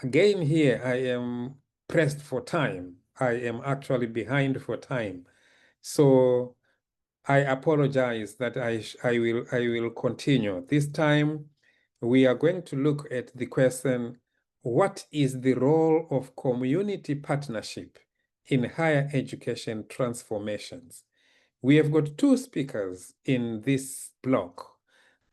Again, here I am pressed for time. I am actually behind for time. So I apologize that I will continue. This time, we are going to look at the question, what is the role of community partnership in higher education transformations? We have got two speakers in this block.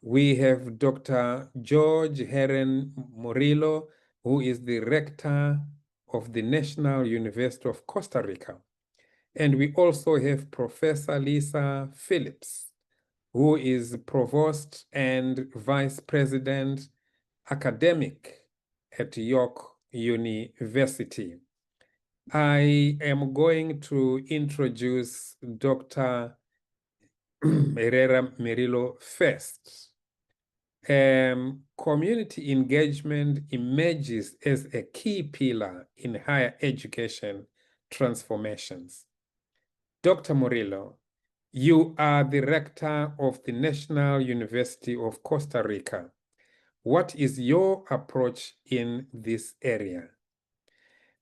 We have Dr. George Heron Murillo, who is the rector of the National University of Costa Rica. And we also have Professor Lisa Phillips, who is Provost and Vice President Academic at York University. I am going to introduce Dr. Herrera Murillo first. Community engagement emerges as a key pillar in higher education transformations. Dr. Murillo, you are the rector of the National University of Costa Rica. What is your approach in this area?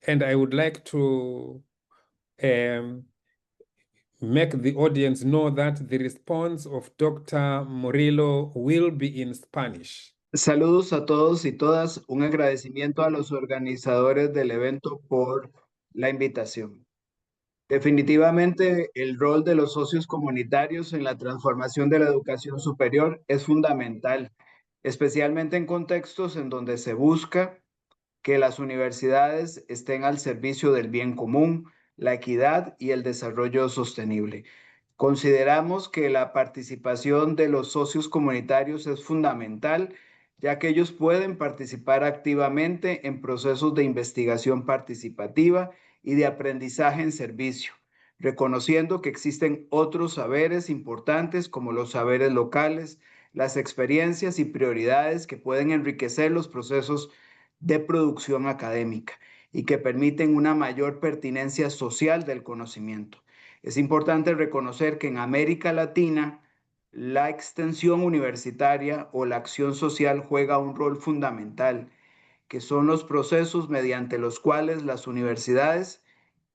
And I would like to make the audience know that the response of Dr. Murillo will be in Spanish. Saludos a todos y todas. Un agradecimiento a los organizadores del evento por la invitación. Definitivamente, el rol de los socios comunitarios en la transformación de la educación superior es fundamental, especialmente en contextos en donde se busca que las universidades estén al servicio del bien común, la equidad y el desarrollo sostenible. Consideramos que la participación de los socios comunitarios es fundamental, ya que ellos pueden participar activamente en procesos de investigación participativa y de aprendizaje en servicio, reconociendo que existen otros saberes importantes como los saberes locales, las experiencias y prioridades que pueden enriquecer los procesos de producción académica y que permiten una mayor pertinencia social del conocimiento. Es importante reconocer que en América Latina la extensión universitaria o la acción social juega un rol fundamental, que son los procesos mediante los cuales las universidades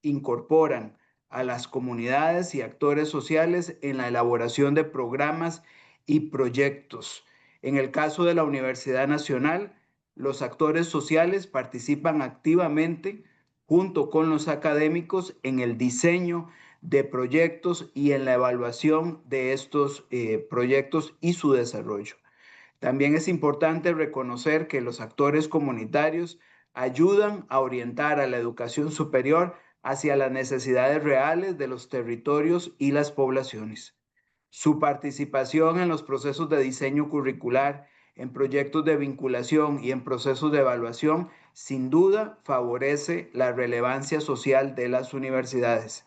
incorporan a las comunidades y actores sociales en la elaboración de programas y proyectos. En el caso de la Universidad Nacional, los actores sociales participan activamente junto con los académicos en el diseño de proyectos y en la evaluación de estos proyectos y su desarrollo. También es importante reconocer que los actores comunitarios ayudan a orientar a la educación superior hacia las necesidades reales de los territorios y las poblaciones. Su participación en los procesos de diseño curricular, en proyectos de vinculación y en procesos de evaluación, sin duda favorece la relevancia social de las universidades.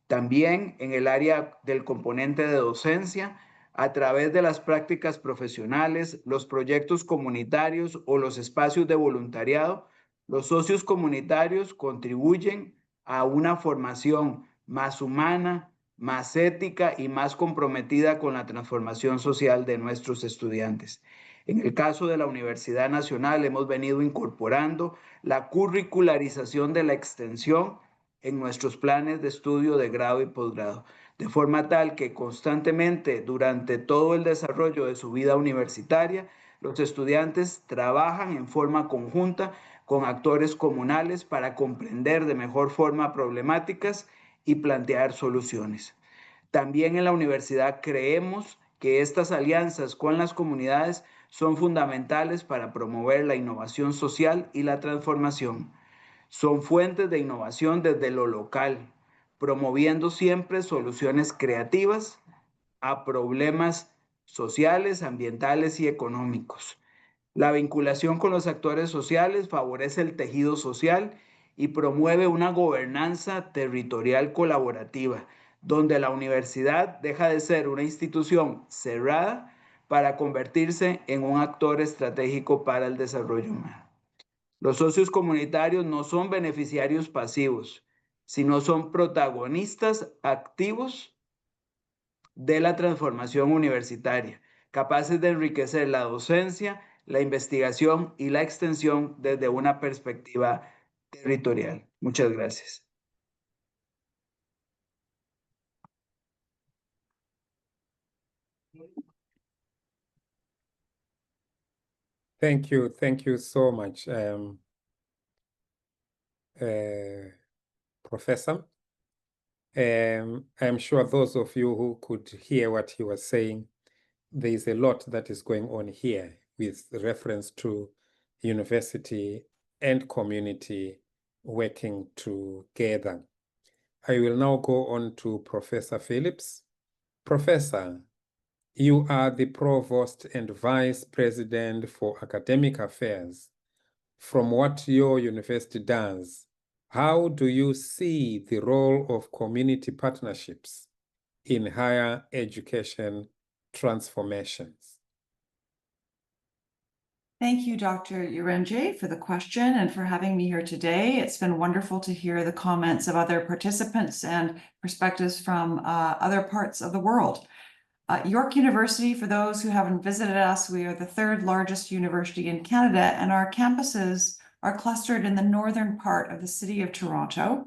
También en el área del componente de docencia, a través de las prácticas profesionales, los proyectos comunitarios o los espacios de voluntariado, los socios comunitarios contribuyen a una formación más humana, más ética y más comprometida con la transformación social de nuestros estudiantes. En el caso de la Universidad Nacional, hemos venido incorporando la curricularización de la extensión en nuestros planes de estudio de grado y posgrado, de forma tal que constantemente durante todo el desarrollo de su vida universitaria, los estudiantes trabajan en forma conjunta con actores comunales para comprender de mejor forma problemáticas y plantear soluciones. También en la universidad creemos que estas alianzas con las comunidades son fundamentales para promover la innovación social y la transformación. Son fuentes de innovación desde lo local, promoviendo siempre soluciones creativas a problemas sociales, ambientales y económicos. La vinculación con los actores sociales favorece el tejido social y promueve una gobernanza territorial colaborativa, donde la universidad deja de ser una institución cerrada para convertirse en un actor estratégico para el desarrollo humano. Los socios comunitarios no son beneficiarios pasivos, sino son protagonistas activos de la transformación universitaria, capaces de enriquecer la docencia, la investigación y la extensión desde una perspectiva territorial. Muchas gracias. Thank you so much, Professor. I'm sure those of you who could hear what he was saying, there is a lot that is going on here with reference to university and community working together. I will now go on to Professor Phillips. Professor, you are the Provost and Vice President for Academic Affairs. From what your university does, how do you see the role of community partnerships in higher education transformations? Thank you, Dr. Urenje, for the question and for having me here today. It's been wonderful to hear the comments of other participants and perspectives from other parts of the world. York University, for those who haven't visited us, we are the third largest university in Canada, and our campuses are clustered in the northern part of the city of Toronto,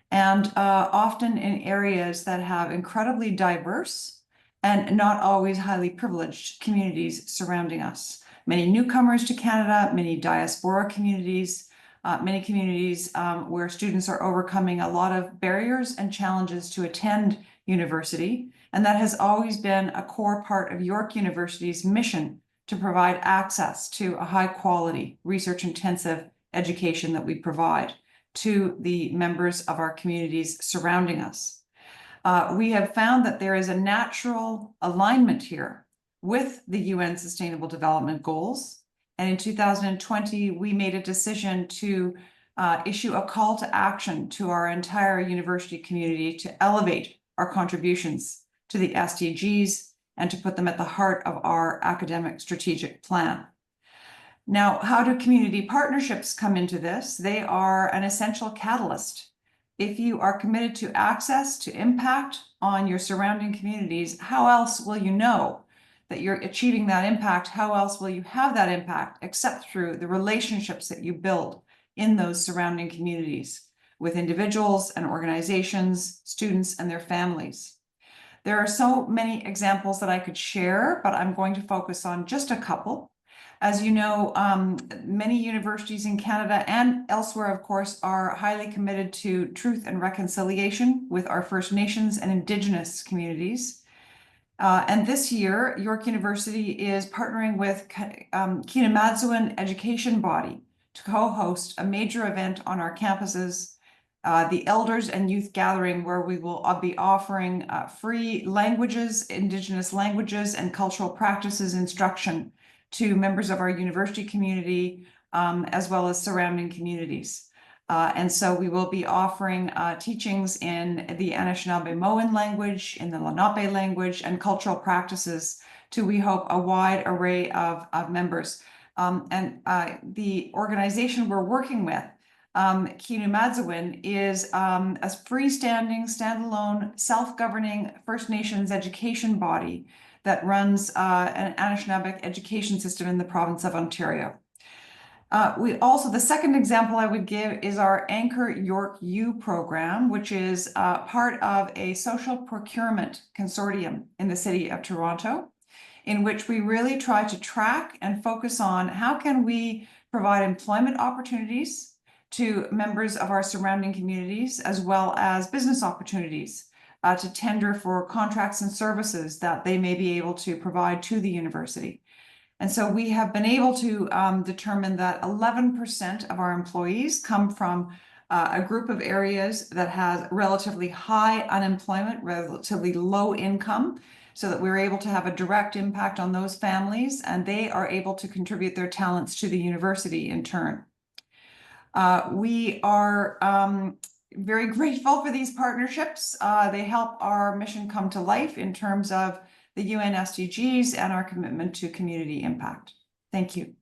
and often in areas that have incredibly diverse and not always highly privileged communities surrounding us. Many newcomers to Canada, many diaspora communities, many communities where students are overcoming a lot of barriers and challenges to attend university. And that has always been a core part of York University's mission to provide access to a high quality, research intensive education that we provide to the members of our communities surrounding us. We have found that there is a natural alignment here with the UN Sustainable Development Goals. And in 2020, we made a decision to issue a call to action to our entire university community to elevate our contributions to the SDGs and to put them at the heart of our academic strategic plan. Now, how do community partnerships come into this? They are an essential catalyst. If you are committed to access, to impact on your surrounding communities, how else will you know that you're achieving that impact? How else will you have that impact except through the relationships that you build in those surrounding communities with individuals and organizations, students and their families? There are so many examples that I could share, but I'm going to focus on just a couple. As you know, many universities in Canada and elsewhere, of course, are highly committed to truth and reconciliation with our First Nations and Indigenous communities. And this year, York University is partnering with Kinamadzuan Education Body to co-host a major event on our campuses, the Elders and Youth Gathering, where we will be offering free languages, Indigenous languages and cultural practices instruction to members of our university community, as well as surrounding communities. And so we will be offering teachings in the Anishinaabe-Moan language, in the Lenape language, and cultural practices to, we hope, a wide array of members. And the organization we're working with, Kinamadzuan, is a freestanding, standalone, self-governing First Nations education body that runs an Anishinaabe education system in the province of Ontario. The second example I would give is our Anchor York U program, which is part of a social procurement consortium in the city of Toronto, in which we really try to track and focus on how can we provide employment opportunities to members of our surrounding communities, as well as business opportunities to tender for contracts and services that they may be able to provide to the university. And so we have been able to determine that 11% of our employees come from a group of areas that has relatively high unemployment, relatively low income, so that we're able to have a direct impact on those families, and they are able to contribute their talents to the university in turn. We are very grateful for these partnerships. They help our mission come to life in terms of the UN SDGs and our commitment to community impact. Thank you.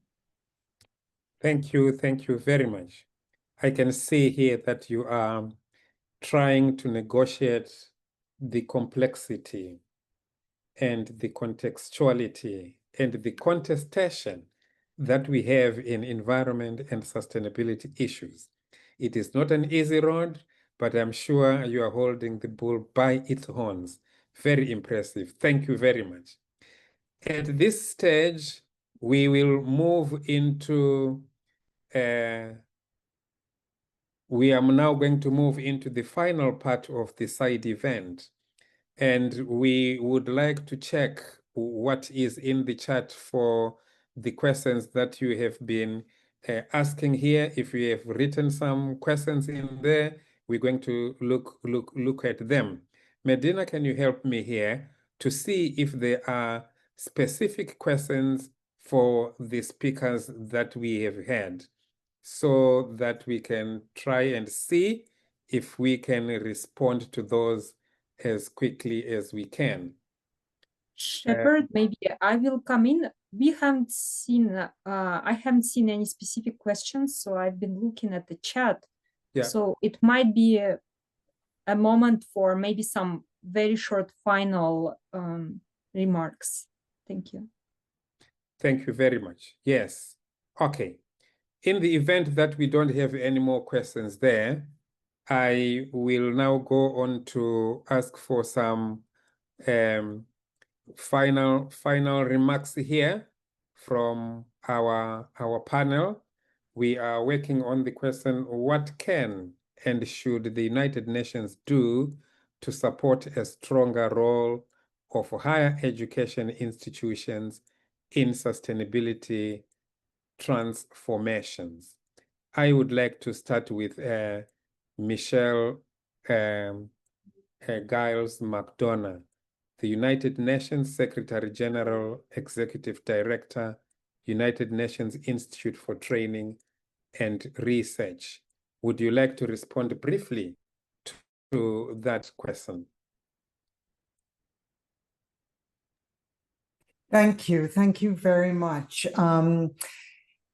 Thank you. Thank you very much. I can see here that you are trying to negotiate the complexity and the contextuality and the contestation that we have in environment and sustainability issues. It is not an easy road, but I'm sure you are holding the bull by its horns. Very impressive. Thank you very much. At this stage, we will move into, we are now going to move into the final part of the side event. And we would like to check what is in the chat for the questions that you have been asking here. If you have written some questions in there, we're going to look at them. Medina, can you help me here to see if there are specific questions for the speakers that we have had, so that we can try and see if we can respond to those as quickly as we can. Shepard, maybe I will come in. We haven't seen, I haven't seen any specific questions, so I've been looking at the chat. Yeah. So it might be a moment for maybe some very short final remarks. Thank you. Thank you very much. Yes. Okay. In the event that we don't have any more questions there, I will now go on to ask for some final remarks here from our panel. we are working on the question, what can and should the United Nations do to support a stronger role of higher education institutions in sustainability transformations? I would like to start with Michelle Giles McDonough, the United Nations Secretary General, Executive Director, United Nations Institute for Training and Research. Would you like to respond briefly to that question? Thank you. Thank you very much.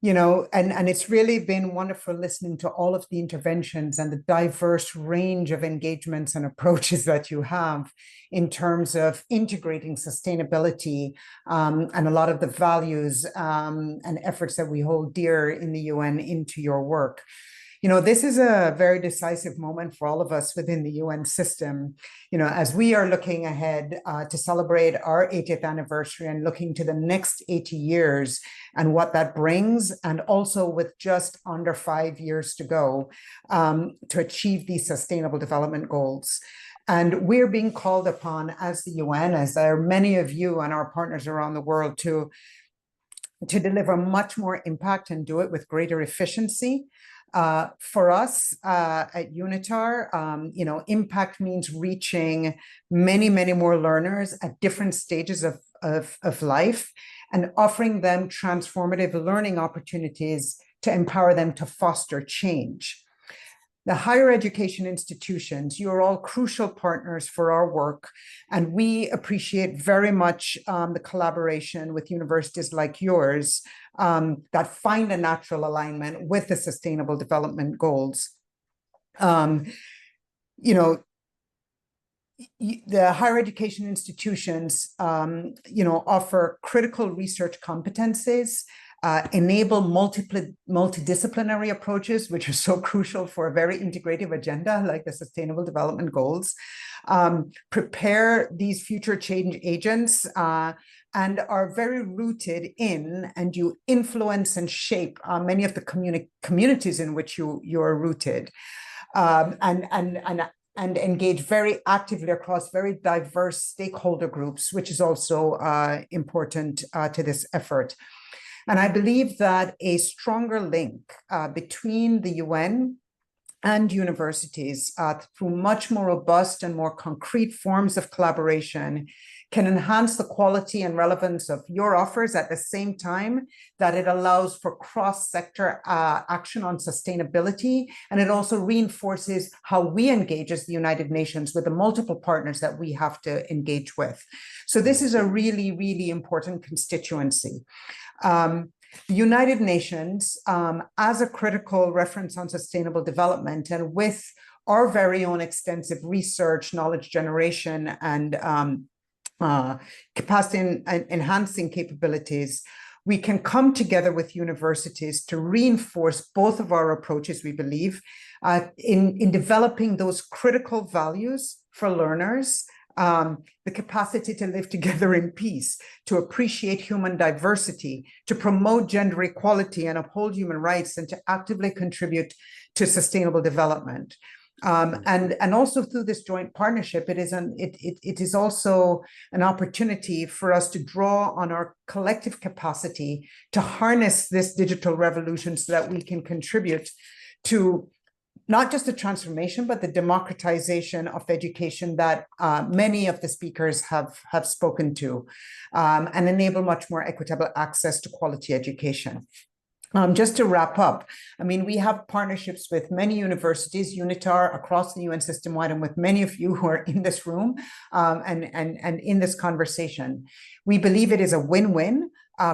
You know, and it's really been wonderful listening to all of the interventions and the diverse range of engagements and approaches that you have in terms of integrating sustainability and a lot of the values and efforts that we hold dear in the UN into your work. You know, this is a very decisive moment for all of us within the UN system, you know, as we are looking ahead to celebrate our 80th anniversary and looking to the next 80 years and what that brings, and also with just under 5 years to go to achieve these sustainable development goals. And we're being called upon as the UN, as there are many of you and our partners around the world, to deliver much more impact and do it with greater efficiency. For us at UNITAR, you know, impact means reaching many, many more learners at different stages of life and offering them transformative learning opportunities to empower them to foster change. The higher education institutions, you are all crucial partners for our work, and we appreciate very much the collaboration with universities like yours that find a natural alignment with the Sustainable Development Goals. You know, the higher education institutions, you know, offer critical research competencies, enable multidisciplinary approaches, which are so crucial for a very integrative agenda like the Sustainable Development Goals, prepare these future change agents, and are very rooted in, and you influence and shape many of the communities in which you are rooted, and engage very actively across very diverse stakeholder groups, which is also important to this effort. And I believe that a stronger link between the UN and universities through much more robust and more concrete forms of collaboration can enhance the quality and relevance of your offers at the same time that it allows for cross-sector action on sustainability. And it also reinforces how we engage as the United Nations with the multiple partners that we have to engage with. So this is a really, really important constituency. The United Nations, as a critical reference on sustainable development, and with our very own extensive research, knowledge generation, and capacity enhancing capabilities, we can come together with universities to reinforce both of our approaches, we believe, in developing those critical values for learners, the capacity to live together in peace, to appreciate human diversity, to promote gender equality and uphold human rights, and to actively contribute to sustainable development. And also through this joint partnership, it is also an opportunity for us to draw on our collective capacity to harness this digital revolution so that we can contribute to not just the transformation, but the democratization of education that many of the speakers have spoken to, and enable much more equitable access to quality education. Just to wrap up, I mean, we have partnerships with many universities, UNITAR, across the UN system-wide, and with many of you who are in this room and in this conversation. We believe it is a win-win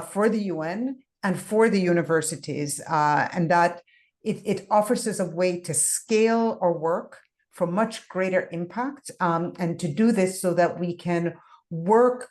for the UN and for the universities, and that it offers us a way to scale our work for much greater impact, and to do this so that we can work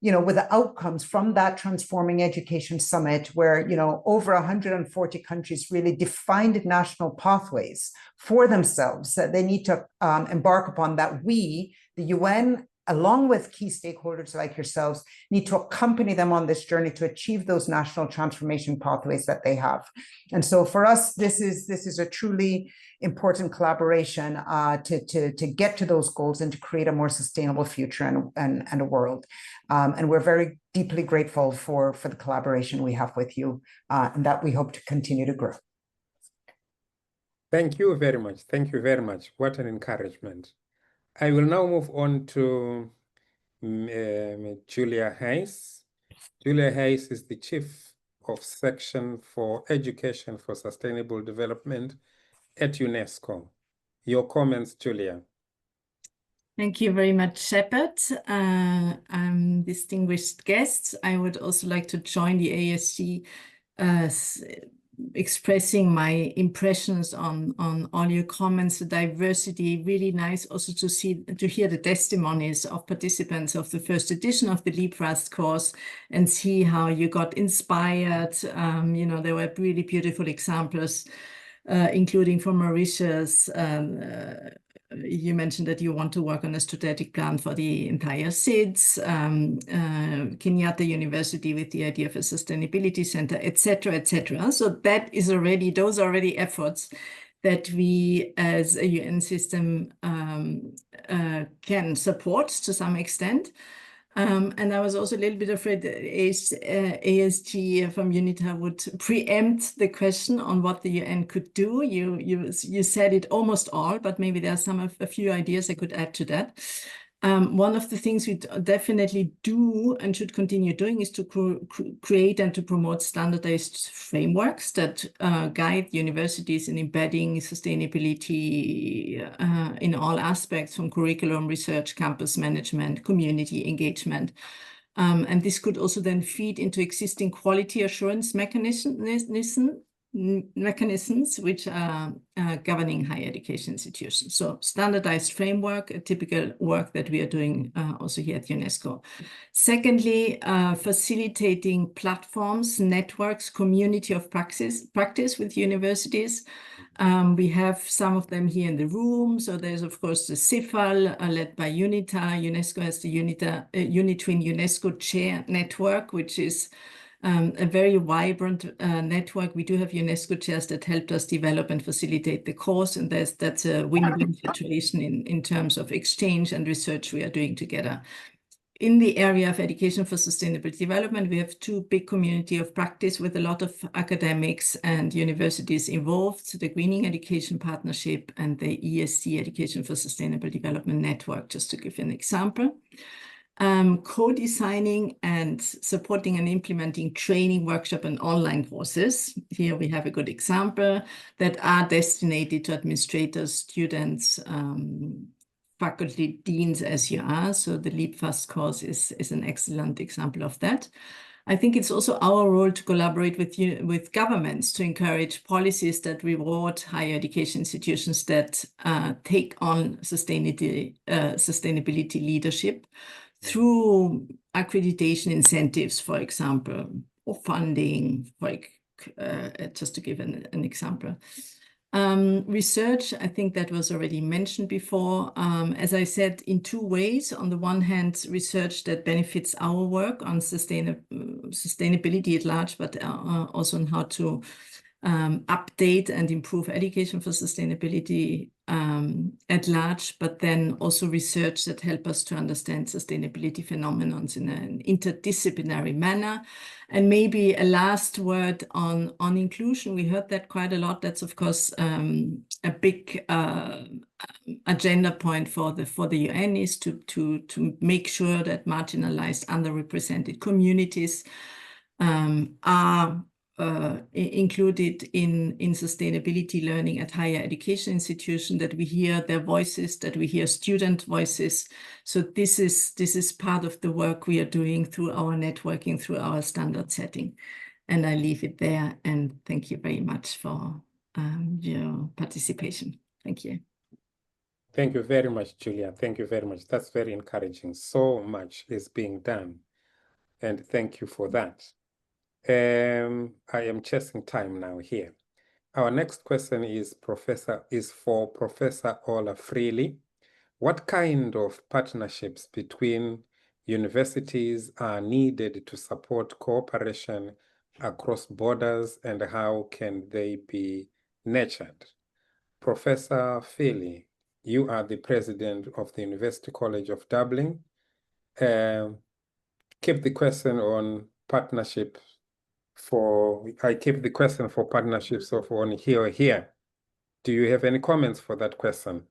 you know, with the outcomes from that Transforming Education Summit, where, you know, over 140 countries really defined national pathways for themselves that they need to embark upon, that we, the UN along with key stakeholders like yourselves, need to accompany them on this journey to achieve those national transformation pathways that they have. And so for us, this is a truly important collaboration to get to those goals and to create a more sustainable future and a world. And we're very deeply grateful for the collaboration we have with you, and that we hope to continue to grow. Thank you very much. Thank you very much. What an encouragement. I will now move on to Julia Hayes. Julia Hayes is the Chief of Section for Education for Sustainable Development at UNESCO. Your comments, Julia. Thank you very much, Shepard. Distinguished guests, I would also like to join the ASG expressing my impressions on all your comments. The diversity, really nice also to hear the testimonies of participants of the first edition of the LeapFast course and see how you got inspired. There were really beautiful examples, including from Mauritius. You mentioned that you want to work on a strategic plan for the entire SIDS, Kenyatta University with the idea of a sustainability center, etc., etc. So that is those are already efforts that we as a UN system can support to some extent. And I was also a little bit afraid that ASG from UNITAR would preempt the question on what the UN could do. You said it almost all, but maybe there are a few ideas I could add to that. One of the things we definitely do and should continue doing is to create and to promote standardized frameworks that guide universities in embedding sustainability in all aspects, from curriculum, research, campus management, community engagement. And this could also then feed into existing quality assurance mechanisms which are governing higher education institutions. So standardized framework, a typical work that we are doing also here at UNESCO. Secondly, facilitating platforms, networks, community of practice with universities. We have some of them here in the room. So there's, of course, the CIFAL led by UNITAR. UNESCO has the UniTwin UNESCO Chair Network, which is a very vibrant network. We do have UNESCO chairs that helped us develop and facilitate the course, and that's a win-win situation in terms of exchange and research we are doing together. In the area of education for sustainable development, we have two big community of practice with a lot of academics and universities involved, the Greening Education Partnership and the ESC Education for Sustainable Development Network, just to give an example. Co-designing and supporting and implementing training workshop and online courses. Here we have a good example that are destinated to administrators, students, faculty, deans as you are. So the LeapFast course is an excellent example of that. I think it's also our role to collaborate with governments to encourage policies that reward higher education institutions that take on sustainability leadership through accreditation incentives, for example, or funding, just to give an example. Research, I think that was already mentioned before. As I said, in two ways. On the one hand, research that benefits our work on sustainability at large, but also on how to update and improve education for sustainability at large, but then also research that help us to understand sustainability phenomena in an interdisciplinary manner. And maybe a last word on inclusion. We heard that quite a lot. That's of course a big agenda point for the UN is to make sure that marginalized, underrepresented communities are included in sustainability learning at higher education institutions, that we hear their voices, that we hear student voices. So this is part of the work we are doing through our networking, through our standard setting. And I leave it there, and thank you very much for your participation. Thank you. Thank you very much, Julia. Thank you very much. That's very encouraging. So much is being done, and thank you for that. I am chasing time now here. Our next question is for Professor Ola Freely what kind of partnerships between universities are needed to support cooperation across borders, and how can they be nurtured? Professor Philly, you are the president of the University College of Dublin. Keep the question on partnership I keep the question for partnerships of on here or here. Do you have any comments for that question?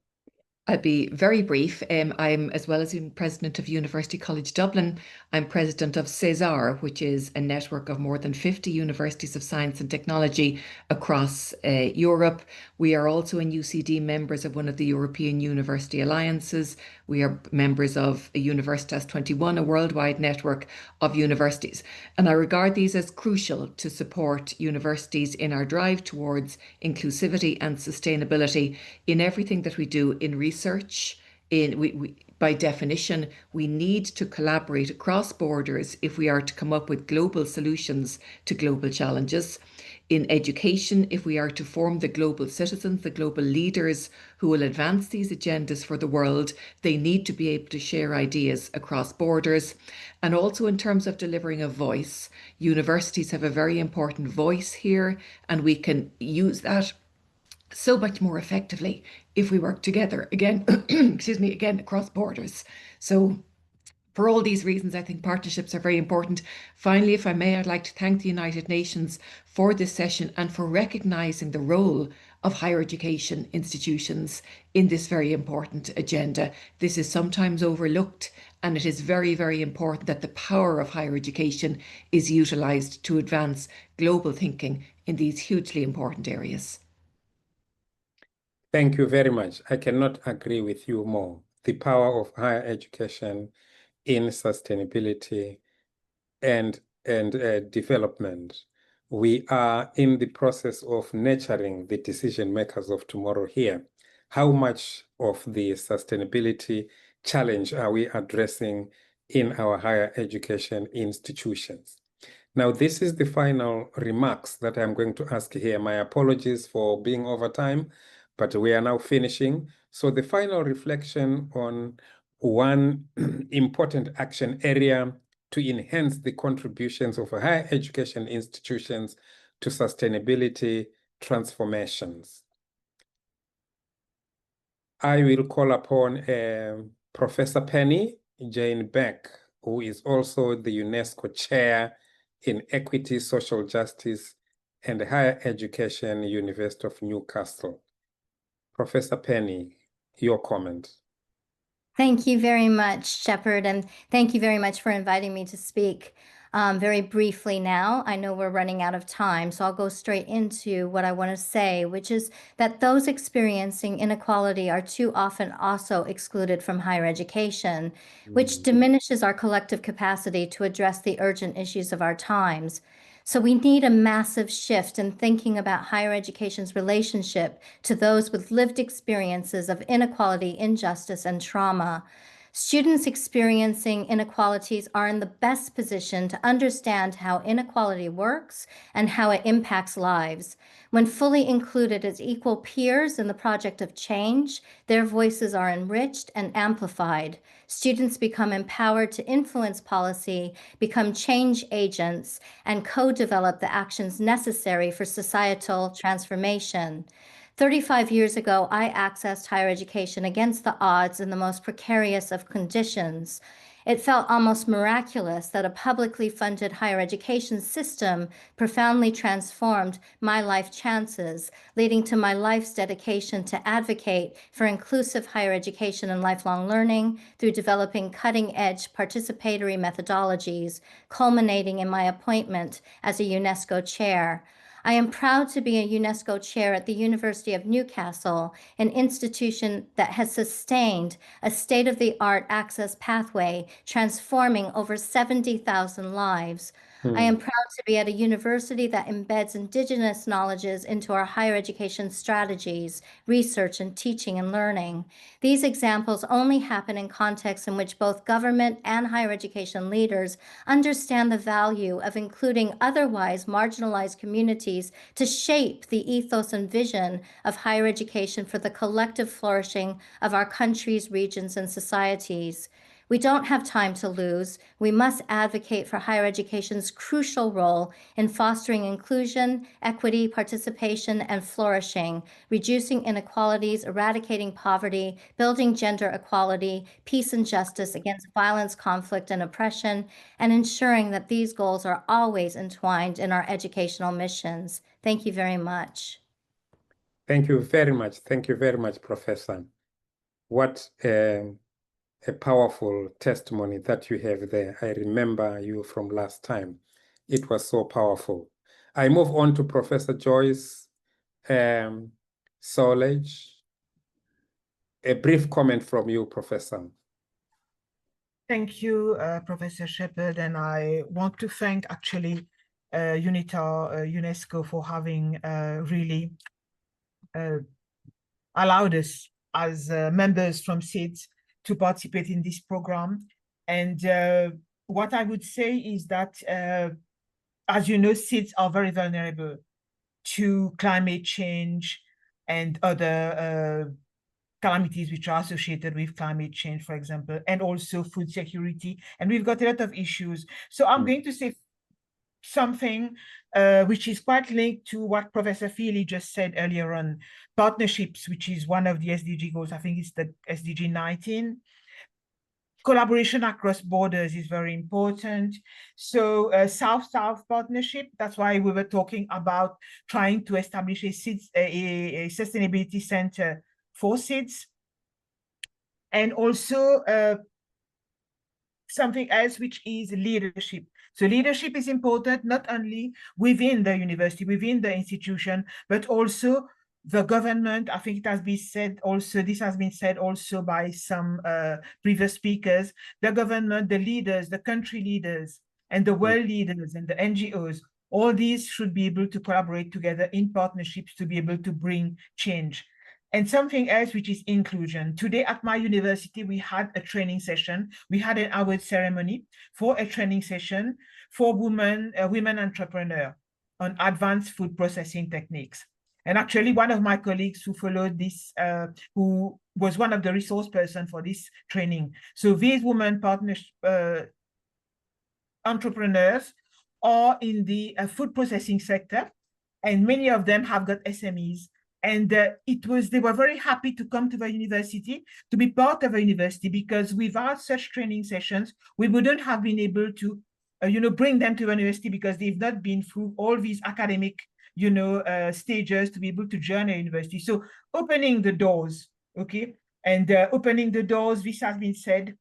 I'll be very brief. I'm, as well as being president of University College Dublin, I'm president of CESAR, which is a network of more than 50 universities of science and technology across Europe. We are also in UCD members of one of the European University Alliances. We are members of a Universitas 21, a worldwide network of universities. And I regard these as crucial to support universities in our drive towards inclusivity and sustainability in everything that we do in research. By definition, we need to collaborate across borders if we are to come up with global solutions to global challenges. In education, if we are to form the global citizens, the global leaders who will advance these agendas for the world, they need to be able to share ideas across borders. And also in terms of delivering a voice, universities have a very important voice here, and we can use that so much more effectively if we work together again, again, across borders. So for all these reasons, I think partnerships are very important. Finally, if I may, I'd like to thank the United Nations for this session and for recognising the role of higher education institutions in this very important agenda. This is sometimes overlooked, and it is very, very important that the power of higher education is utilised to advance global thinking in these hugely important areas. Thank you very much. I cannot agree with you more. The power of higher education in sustainability and development. We are in the process of nurturing the decision makers of tomorrow here. How much of the sustainability challenge are we addressing in our higher education institutions? Now, this is the final remarks that I'm going to ask here. My apologies for being over time, but we are now finishing. So the final reflection on one important action area to enhance the contributions of higher education institutions to sustainability transformations. I will call upon Professor Penny Jane Beck, who is also the UNESCO Chair in Equity, Social Justice and Higher Education, University of Newcastle. Professor Penny, your comment. Thank you very much, Shepard, and thank you very much for inviting me to speak. Very briefly now, I know we're running out of time, so I'll go straight into what I want to say, which is that those experiencing inequality are too often also excluded from higher education, which diminishes our collective capacity to address the urgent issues of our times. So we need a massive shift in thinking about higher education's relationship to those with lived experiences of inequality, injustice, and trauma. Students experiencing inequalities are in the best position to understand how inequality works and how it impacts lives. When fully included as equal peers in the project of change, their voices are enriched and amplified. Students become empowered to influence policy, become change agents, and co-develop the actions necessary for societal transformation. 35 years ago, I accessed higher education against the odds in the most precarious of conditions. It felt almost miraculous that a publicly funded higher education system profoundly transformed my life chances, leading to my life's dedication to advocate for inclusive higher education and lifelong learning through developing cutting-edge participatory methodologies, culminating in my appointment as a UNESCO chair. I am proud to be a UNESCO chair at the University of Newcastle, an institution that has sustained a state-of-the-art access pathway, transforming over 70,000 lives. I am proud to be at a university that embeds Indigenous knowledges into our higher education strategies, research, and teaching and learning. These examples only happen in contexts in which both government and higher education leaders understand the value of including otherwise marginalized communities to shape the ethos and vision of higher education for the collective flourishing of our countries, regions, and societies. We don't have time to lose. We must advocate for higher education's crucial role in fostering inclusion, equity, participation, and flourishing, reducing inequalities, eradicating poverty, building gender equality, peace and justice against violence, conflict, and oppression, and ensuring that these goals are always entwined in our educational missions. Thank you very much. Thank you very much. Thank you very much, Professor. What a powerful testimony that you have there. I remember you from last time. It was so powerful. I move on to Professor Joyce Solage. A brief comment from you, Professor. Thank you, Professor Shepherd, and I want to thank actually UNITAR, UNESCO for having really allowed us as members from SIDS to participate in this program. And what I would say is that, as you know, SIDS are very vulnerable to climate change and other calamities which are associated with climate change, for example, and also food security. And we've got a lot of issues. So I'm going to say something which is quite linked to what Professor Feely just said earlier on, partnerships, which is one of the SDG goals. I think it's the SDG 19. Collaboration across borders is very important. So South-South partnership, that's why we were talking about trying to establish a sustainability center for SIDS. And also something else, which is leadership. So leadership is important, not only within the university, within the institution, but also the government. I think it has been said also, this has been said also by some previous speakers, the government, the leaders, the country leaders, and the world leaders and the NGOs, all these should be able to collaborate together in partnerships to be able to bring change. And something else, which is inclusion. Today at my university, we had a training session. We had an award ceremony for a training session for women entrepreneurs on advanced food processing techniques. And actually, one of my colleagues who followed this, who was one of the resource person for this training. So these women entrepreneurs are in the food processing sector, and many of them have got SMEs. And they were very happy to come to the university, to be part of a university, because without such training sessions, we wouldn't have been able to, bring them to the university, because they've not been through all these academic, stages to be able to join a university. So opening the doors, okay? And opening the doors, this has been said,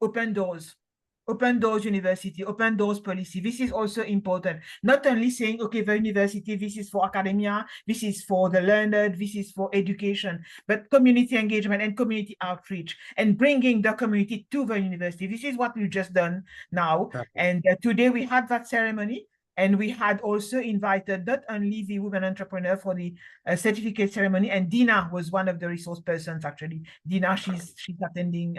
open doors. Open doors university, open doors policy. This is also important. Not only saying, okay, the university, this is for academia, this is for the learned, this is for education, but community engagement and community outreach and bringing the community to the university. This is what we've just done now. Okay. And today we had that ceremony. And we had also invited not only the women entrepreneur for the certificate ceremony, and Dina was one of the resource persons, actually. Dina, she's attending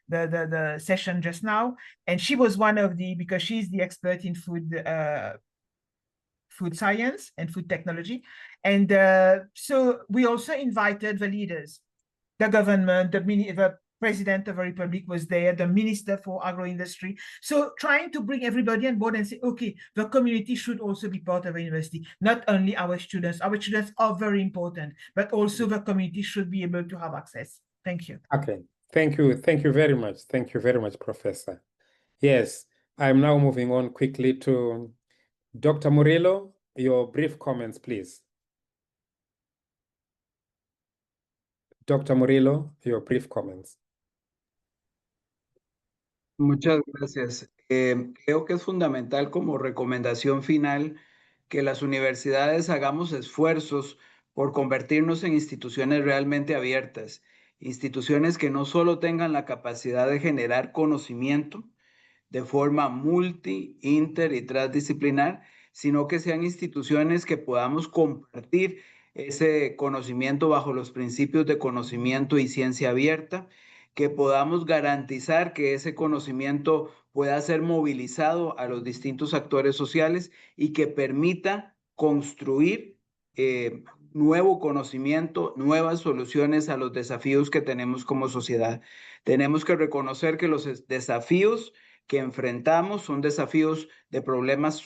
the session just now, and she was one of the, because she's the expert in food science and food technology. And so we also invited the leaders, the government, the president of the republic was there, the minister for agro-industry. So trying to bring everybody on board and say, okay, the community should also be part of the university, not only our students. Our students are very important, but also the community should be able to have access. Thank you. Okay. Thank you. Thank you very much. Thank you very much, Professor. Yes, I'm now moving on quickly to Dr. Murillo. Your brief comments, please. Dr. Murillo, your brief comments. Muchas gracias. Creo que es fundamental como recomendación final que las universidades hagamos esfuerzos por convertirnos en instituciones realmente abiertas, instituciones que no solo tengan la capacidad de generar conocimiento, de forma multi, inter y transdisciplinar, sino que sean instituciones que podamos compartir ese conocimiento bajo los principios de conocimiento y ciencia abierta, que podamos garantizar que ese conocimiento pueda ser movilizado a los distintos actores sociales y que permita construir nuevo conocimiento, nuevas soluciones a los desafíos que tenemos como sociedad. Tenemos que reconocer que los desafíos que enfrentamos son desafíos de problemas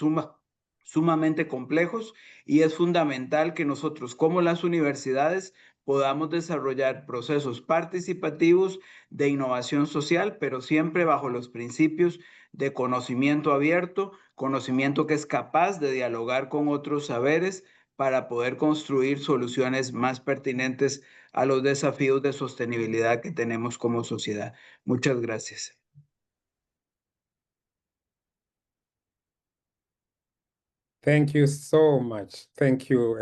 sumamente complejos y es fundamental que nosotros como las universidades podamos desarrollar procesos participativos de innovación social, pero siempre bajo los principios de conocimiento abierto, conocimiento que es capaz de dialogar con otros saberes para poder construir soluciones más pertinentes a los desafíos de sostenibilidad que tenemos como sociedad. Muchas gracias. Thank you so much. Thank you,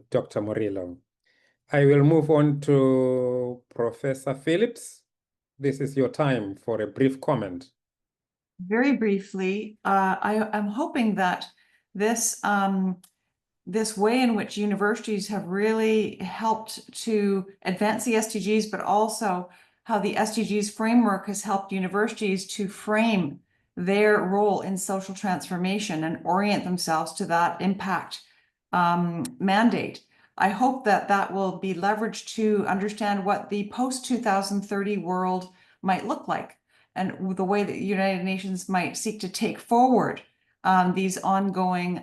Dr. Murillo. I will move on to Professor Phillips. This is your time for a brief comment. Very briefly, I'm hoping that this this way in which universities have really helped to advance the SDGs, but also how the SDGs framework has helped universities to frame their role in social transformation and orient themselves to that impact mandate. I hope that that will be leveraged to understand what the post-2030 world might look like and the way that the United Nations might seek to take forward these ongoing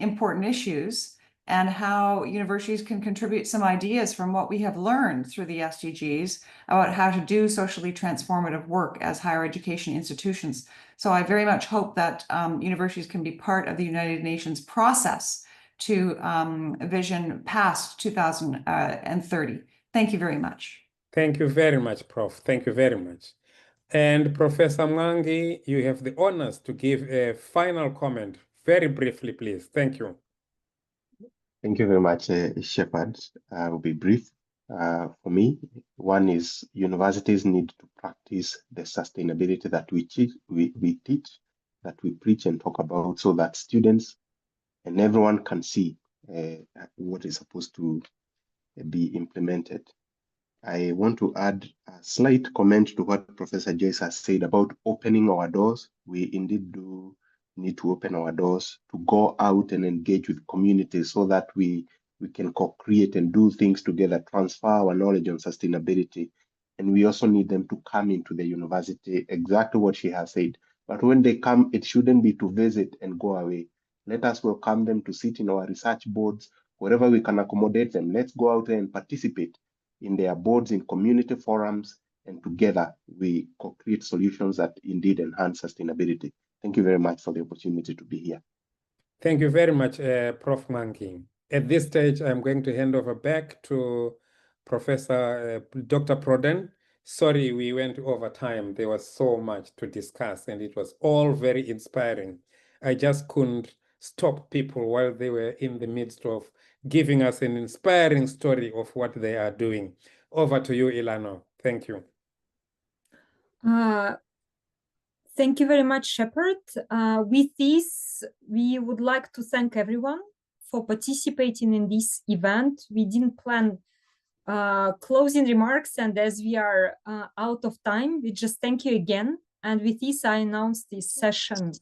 important issues and how universities can contribute some ideas from what we have learned through the SDGs about how to do socially transformative work as higher education institutions. So I very much hope that universities can be part of the United Nations process to vision past 2030. Thank you very much. Thank you very much, Prof. Thank you very much. And Professor Mwangi, you have the honors to give a final comment very briefly, please. Thank you. Thank you very much, Shepard. I will be brief. For me, one is universities need to practice the sustainability that we teach, that we preach and talk about, so that students and everyone can see what is supposed to be implemented. I want to add a slight comment to what Professor Joyce has said about opening our doors. We indeed do need to open our doors to go out and engage with communities so that we can co-create and do things together, transfer our knowledge on sustainability. And we also need them to come into the university, exactly what she has said. But when they come, it shouldn't be to visit and go away. Let us welcome them to sit in our research boards, wherever we can accommodate them. Let's go out there and participate in their boards, in community forums, and together we co-create solutions that indeed enhance sustainability. Thank you very much for the opportunity to be here. Thank you very much, Prof. Mwangi. At this stage, I'm going to hand over back to Professor Dr. Prodan. Sorry, we went over time. There was so much to discuss, and it was all very inspiring. I just couldn't stop people while they were in the midst of giving us an inspiring story of what they are doing. Over to you, Ilana. Thank you. Thank you very much, Shepard. With this, we would like to thank everyone for participating in this event. We didn't plan closing remarks, and as we are out of time, we just thank you again. And with this, I announce this session